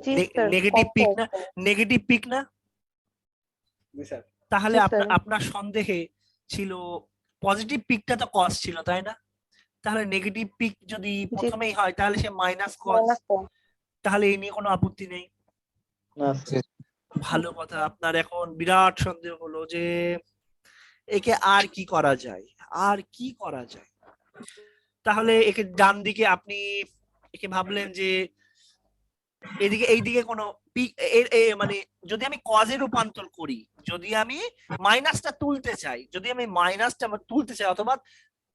জি স্যার, নেগেটিভ পিক না? নেগেটিভ পিক না? জি স্যার। তাহলে জি, আপনার স্যার। আপনার সন্দেহে ছিল পজিটিভ পিকটা তো কস ছিল তাই না? তাহলে নেগেটিভ পিক যদি প্রথমেই হয় তাহলে সে মাইনাস কস, মাইনাস কস। তাহলে এই নিয়ে কোনো আপত্তি নেই। না স্যার। ভালো কথা, আপনার এখন বিরাট সন্দেহ হলো যে একে আর কি করা যায়, আর কি করা যায়। তাহলে একে ডান দিকে আপনি একে ভাবলেন যে এদিকে এইদিকে কোনো পিক, মানে যদি আমি কজে রূপান্তর করি, যদি আমি মাইনাসটা তুলতে চাই, যদি আমি মাইনাসটা তুলতে চাই অথবা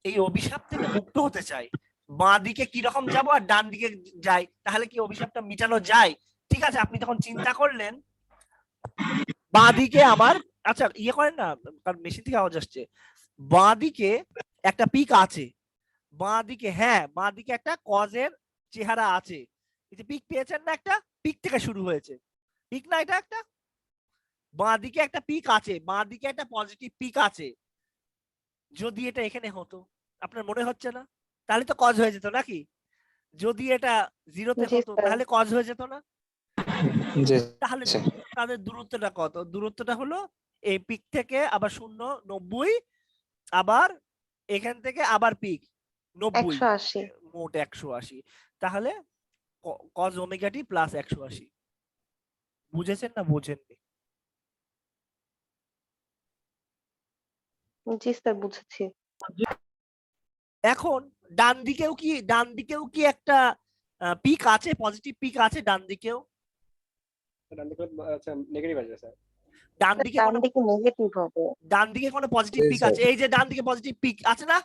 এই অভিশাপ থেকে মুক্ত হতে চাই, বাঁ দিকে কি রকম যাব আর ডান দিকে যাই, তাহলে কি অভিশাপটা মিটানো যায়? ঠিক আছে, আপনি তখন চিন্তা করলেন বাঁ দিকে আমার, আচ্ছা ইয়ে করেন না, কারণ মেশিন থেকে আওয়াজ আসছে, বাঁ দিকে একটা পিক আছে, বাঁ দিকে, হ্যাঁ বাঁ দিকে একটা কজের চেহারা আছে। এই যে পিক পেয়েছেন না, একটা পিক থেকে শুরু হয়েছে, পিক না এটা একটা, বাঁ দিকে একটা পিক আছে, বাঁ দিকে একটা পজিটিভ পিক আছে। যদি এটা এখানে হতো, আপনার মনে হচ্ছে না? তাহলে তো কজ হয়ে যেত নাকি? যদি এটা জিরোতে জি, হতো স্যার। তাহলে কজ হয়ে যেত না? জি তাহলে স্যার। তাদের দূরত্বটা কত? দূরত্বটা হলো এই পিক থেকে আবার 0 90, আবার এখান থেকে আবার পিক 90, 180। মোট 180। তাহলে কজ ওমেগা টি প্লাস 180। বুঝেছেন না বোঝেননি? জি স্যার, বুঝেছি। এখন ডান দিকেও কি একটা পিক আছে, পজিটিভ পিক আছে ডান দিকেও? ডান দিকে আচ্ছা নেগেটিভ আসবে স্যার। ডান স্যার, দিকে ডান কোনো দিকে নেগেটিভ হবে। ডান দিকে কোনো পজিটিভ জি, পিক স্যার। আছে? এই যে ডান দিকে পজিটিভ পিক আছে না?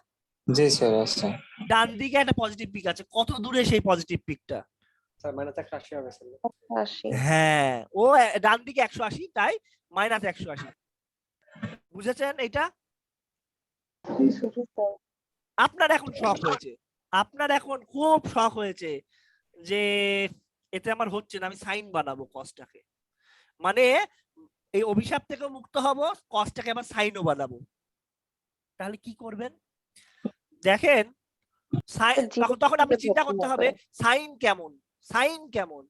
জি স্যার আছে। ডান দিকে একটা পজিটিভ পিক আছে, কত দূরে সেই পজিটিভ পিকটা? স্যার মাইনাস 180 হবে স্যার। 180। হ্যাঁ, ও ডান দিকে 180, তাই মাইনাস 180। বুঝেছেন এটা? জি স্যার। আপনার এখন শখ হয়েছে, আপনার এখন খুব শখ হয়েছে যে এতে আমার হচ্ছে না, আমি সাইন বানাবো কসটাকে, মানে এই অভিশাপ থেকে মুক্ত হব, কসটাকে আবার সাইনও বানাবো। তাহলে কি করবেন দেখেন, জি, তখন আপনি চিন্তা প্রথমত। করতে হবে সাইন কেমন, সাইন কেমন?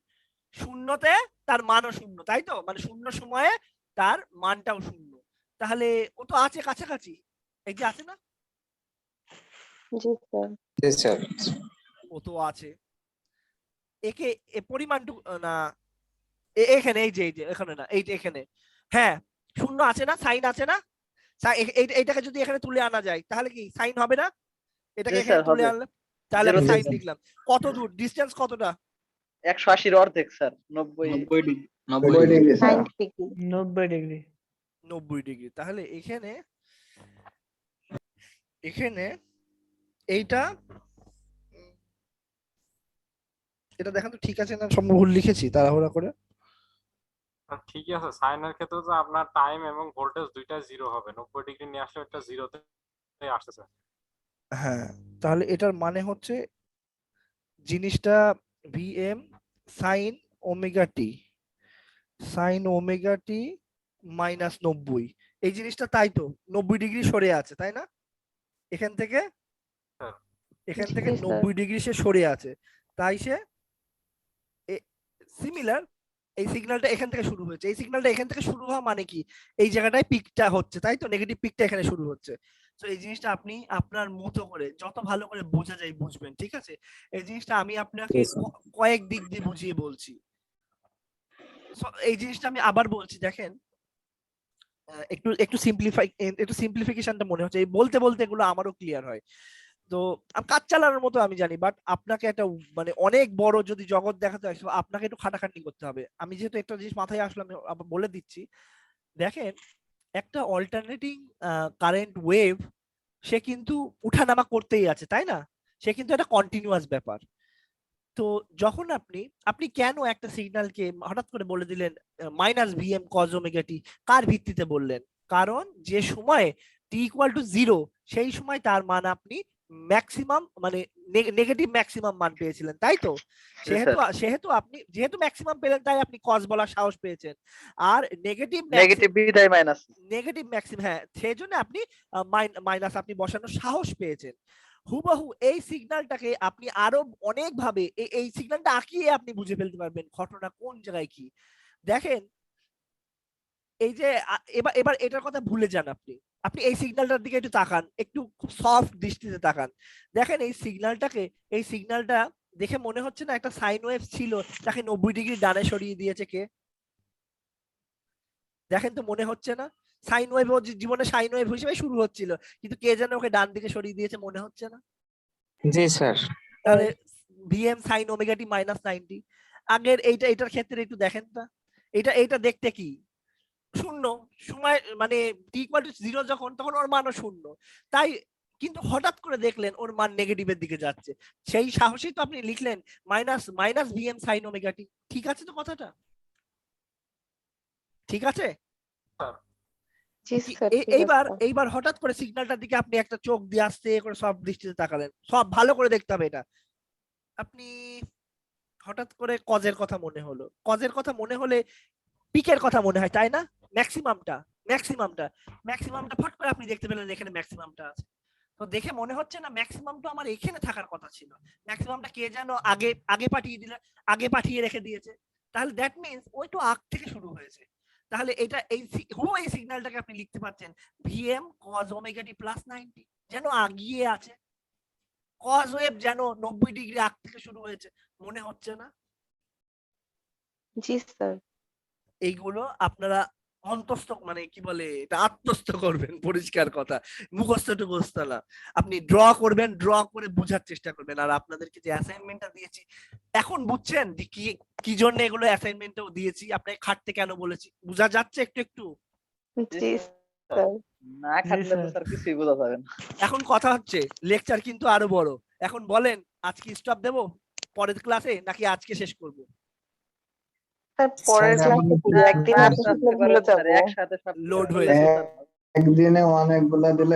শূন্যতে তার মানও শূন্য, তাই তো? মানে শূন্য সময়ে তার মানটাও শূন্য। তাহলে ও তো আছে কাছাকাছি, এই যে আছে না, জি স্যার। জি স্যার। ও তো আছে। একে পরিমাণটুকু না, এখানে এই যে এখানে না, এই যে এখানে, হ্যাঁ শূন্য আছে না, সাইন আছে না? এইটাকে যদি এখানে তুলে আনা যায় তাহলে কি সাইন হবে না? এটাকে জি এখানে স্যার তুলে হবে। আনলে তাহলে আমি Zero সাইন থেকে। লিখলাম। কত দূর, ডিসটেন্স কতটা? 180 এর অর্ধেক sir, 90। 90 degree. 90 degree. 90 degree. 90 degree. তাহলে এখানে এখানে এইটা, এটা দেখেন তো ঠিক আছে না, সম্ভব ভুল লিখেছি তাড়াহুড়া করে? আর ঠিক আছে, সাইনের ক্ষেত্রে তো আপনার টাইম এবং ভোল্টেজ দুইটা জিরো হবে, 90 ডিগ্রি নিয়ে আসলে একটা জিরোতে আসতেছে। হ্যাঁ, তাহলে এটার মানে হচ্ছে জিনিসটা VM sine omega t, sine omega টি মাইনাস 90, এই জিনিসটা তাই তো 90 ডিগ্রি সরে আছে তাই না? এখান থেকে হ্যাঁ। এখান জি, থেকে স্যার। 90 ডিগ্রি সে সরে আছে, তাই সে সিমিলার, এই সিগন্যালটা এখান থেকে শুরু হয়েছে, এই সিগন্যালটা এখান থেকে শুরু হওয়া মানে কি, এই জায়গাটায় পিকটা হচ্ছে তাই তো, নেগেটিভ পিকটা এখানে শুরু হচ্ছে। তো এই জিনিসটা আপনি আপনার মতো করে যত ভালো করে বোঝা যায় বুঝবেন, ঠিক আছে? এই জিনিসটা আমি আপনাকে Yes, sir. কয়েক দিক দিয়ে বুঝিয়ে বলছি। So, এই জিনিসটা আমি আবার বলছি, দেখেন একটু একটু সিম্পলিফিকেশনটা মনে হচ্ছে, এই বলতে বলতে এগুলো আমারও ক্লিয়ার হয়। তো কাজ চালানোর মতো আমি জানি, বাট আপনাকে একটা মানে অনেক বড় যদি জগৎ দেখাতে হয় আপনাকে একটু খাটাখাটনি করতে হবে। আমি যেহেতু একটা জিনিস মাথায় আসলো আমি আবার বলে দিচ্ছি, দেখেন একটা অল্টারনেটিং কারেন্ট ওয়েভ সে কিন্তু উঠানামা করতেই আছে, তাই না? সে কিন্তু একটা কন্টিনিউয়াস ব্যাপার। তো যখন আপনি কেন একটা সিগন্যালকে হঠাৎ করে বলে দিলেন minus VM cause omega t, কার ভিত্তিতে বললেন? কারণ যে সময় টি ইকুয়াল টু 0 সেই সময় তার মান আপনি ম্যাক্সিমাম মানে নেগেটিভ ম্যাক্সিমাম মান পেয়েছিলেন, তাই তো? সেহেতু সেহেতু আপনি যেহেতু ম্যাক্সিমাম পেলেন তাই আপনি কজ বলার সাহস পেয়েছেন। আর নেগেটিভ নেগেটিভ বিদায় মাইনাস। নেগেটিভ ম্যাক্সিমাম, হ্যাঁ, সেই জন্য আপনি মাইনাস আপনি বসানোর সাহস পেয়েছেন। হুবহু এই সিগন্যালটাকে আপনি আরো অনেক ভাবে এই সিগন্যালটা আঁকিয়ে আপনি বুঝে ফেলতে পারবেন ঘটনা কোন জায়গায় কি। দেখেন এই যে এবার এবার এটার কথা ভুলে যান, আপনি আপনি এই সিগন্যালটার দিকে একটু তাকান, একটু খুব সফট দৃষ্টিতে তাকান। দেখেন এই সিগন্যালটা দেখে মনে হচ্ছে না একটা সাইন ওয়েভ ছিল, তাকে 90 ডিগ্রি ডানে সরিয়ে দিয়েছে কে? দেখেন তো মনে হচ্ছে না সাইন ওয়েভ ওর জীবনে সাইন ওয়েভ হিসেবে শুরু হচ্ছিল, কিন্তু কে যেন ওকে ডান দিকে সরিয়ে দিয়েছে, মনে হচ্ছে না? জি স্যার। তাহলে ভিএম সাইন ওমেগা টি মাইনাস 90। আগের এটার ক্ষেত্রে একটু দেখেন না, এটা দেখতে কি শূন্য সময়, মানে টি ইকুয়াল টু 0 যখন, তখন ওর মানও শূন্য, তাই কিন্তু হঠাৎ করে দেখলেন ওর মান নেগেটিভের দিকে যাচ্ছে, সেই সাহসেই তো আপনি লিখলেন মাইনাস ভিএম সাইন ওমেগা টি। ঠিক আছে তো কথাটা? ঠিক আছে? জি স্যার, ঠিক এইবার আছে। এইবার হঠাৎ করে সিগন্যালটার দিকে আপনি একটা চোখ দিয়ে আসতে করে সব দৃষ্টিতে তাকালেন, সব ভালো করে দেখতে হবে এটা। আপনি হঠাৎ করে কজের কথা মনে হলো, কজের কথা মনে হলে পিকের কথা মনে হয়, তাই না? ম্যাক্সিমামটা ফট করে আপনি দেখতে পেলেন এখানে ম্যাক্সিমামটা আছে। তো দেখে মনে হচ্ছে না ম্যাক্সিমামটা আমার এখানে থাকার কথা ছিল, ম্যাক্সিমামটা কে যেন আগে আগে পাঠিয়ে দিলে, আগে পাঠিয়ে রেখে দিয়েছে। তাহলে দ্যাট মিন্স ওই তো আগ থেকে শুরু হয়েছে। তাহলে এটা এই সিগন্যালটাকে আপনি লিখতে পাচ্ছেন VM cause omega t plus 90, যেন আগিয়ে আছে। কজ ওয়েভ যেন 90 ডিগ্রি আগ থেকে শুরু হয়েছে, মনে হচ্ছে না? জি স্যার। এইগুলো আপনারা অন্তস্থ মানে কি বলে এটা আত্মস্থ করবেন, পরিষ্কার কথা, মুখস্থ টুকস্থ না। আপনি ড্র করবেন, ড্র করে বোঝার চেষ্টা করবেন। আর আপনাদেরকে যে অ্যাসাইনমেন্টটা দিয়েছি এখন বুঝছেন যে কি কি জন্য এগুলো অ্যাসাইনমেন্টও দিয়েছি, আপনাকে খাটতে কেন বলেছি, বোঝা যাচ্ছে একটু একটু? জি স্যার। না খাটলে তো স্যার কিছুই বোঝা যাবে না। এখন কথা হচ্ছে লেকচার কিন্তু আরো বড়। এখন বলেন আজকে স্টপ দেবো পরের ক্লাসে নাকি আজকে শেষ করব? স্যার পরের স্যার, ক্লাসে একদিন আস্তে আসলে আস্তে ভুলে করেন স্যার, যাবো। একসাথে সব লোড করলে হয়েছে। তো স্যার একদিনে অনেকগুলা দিলে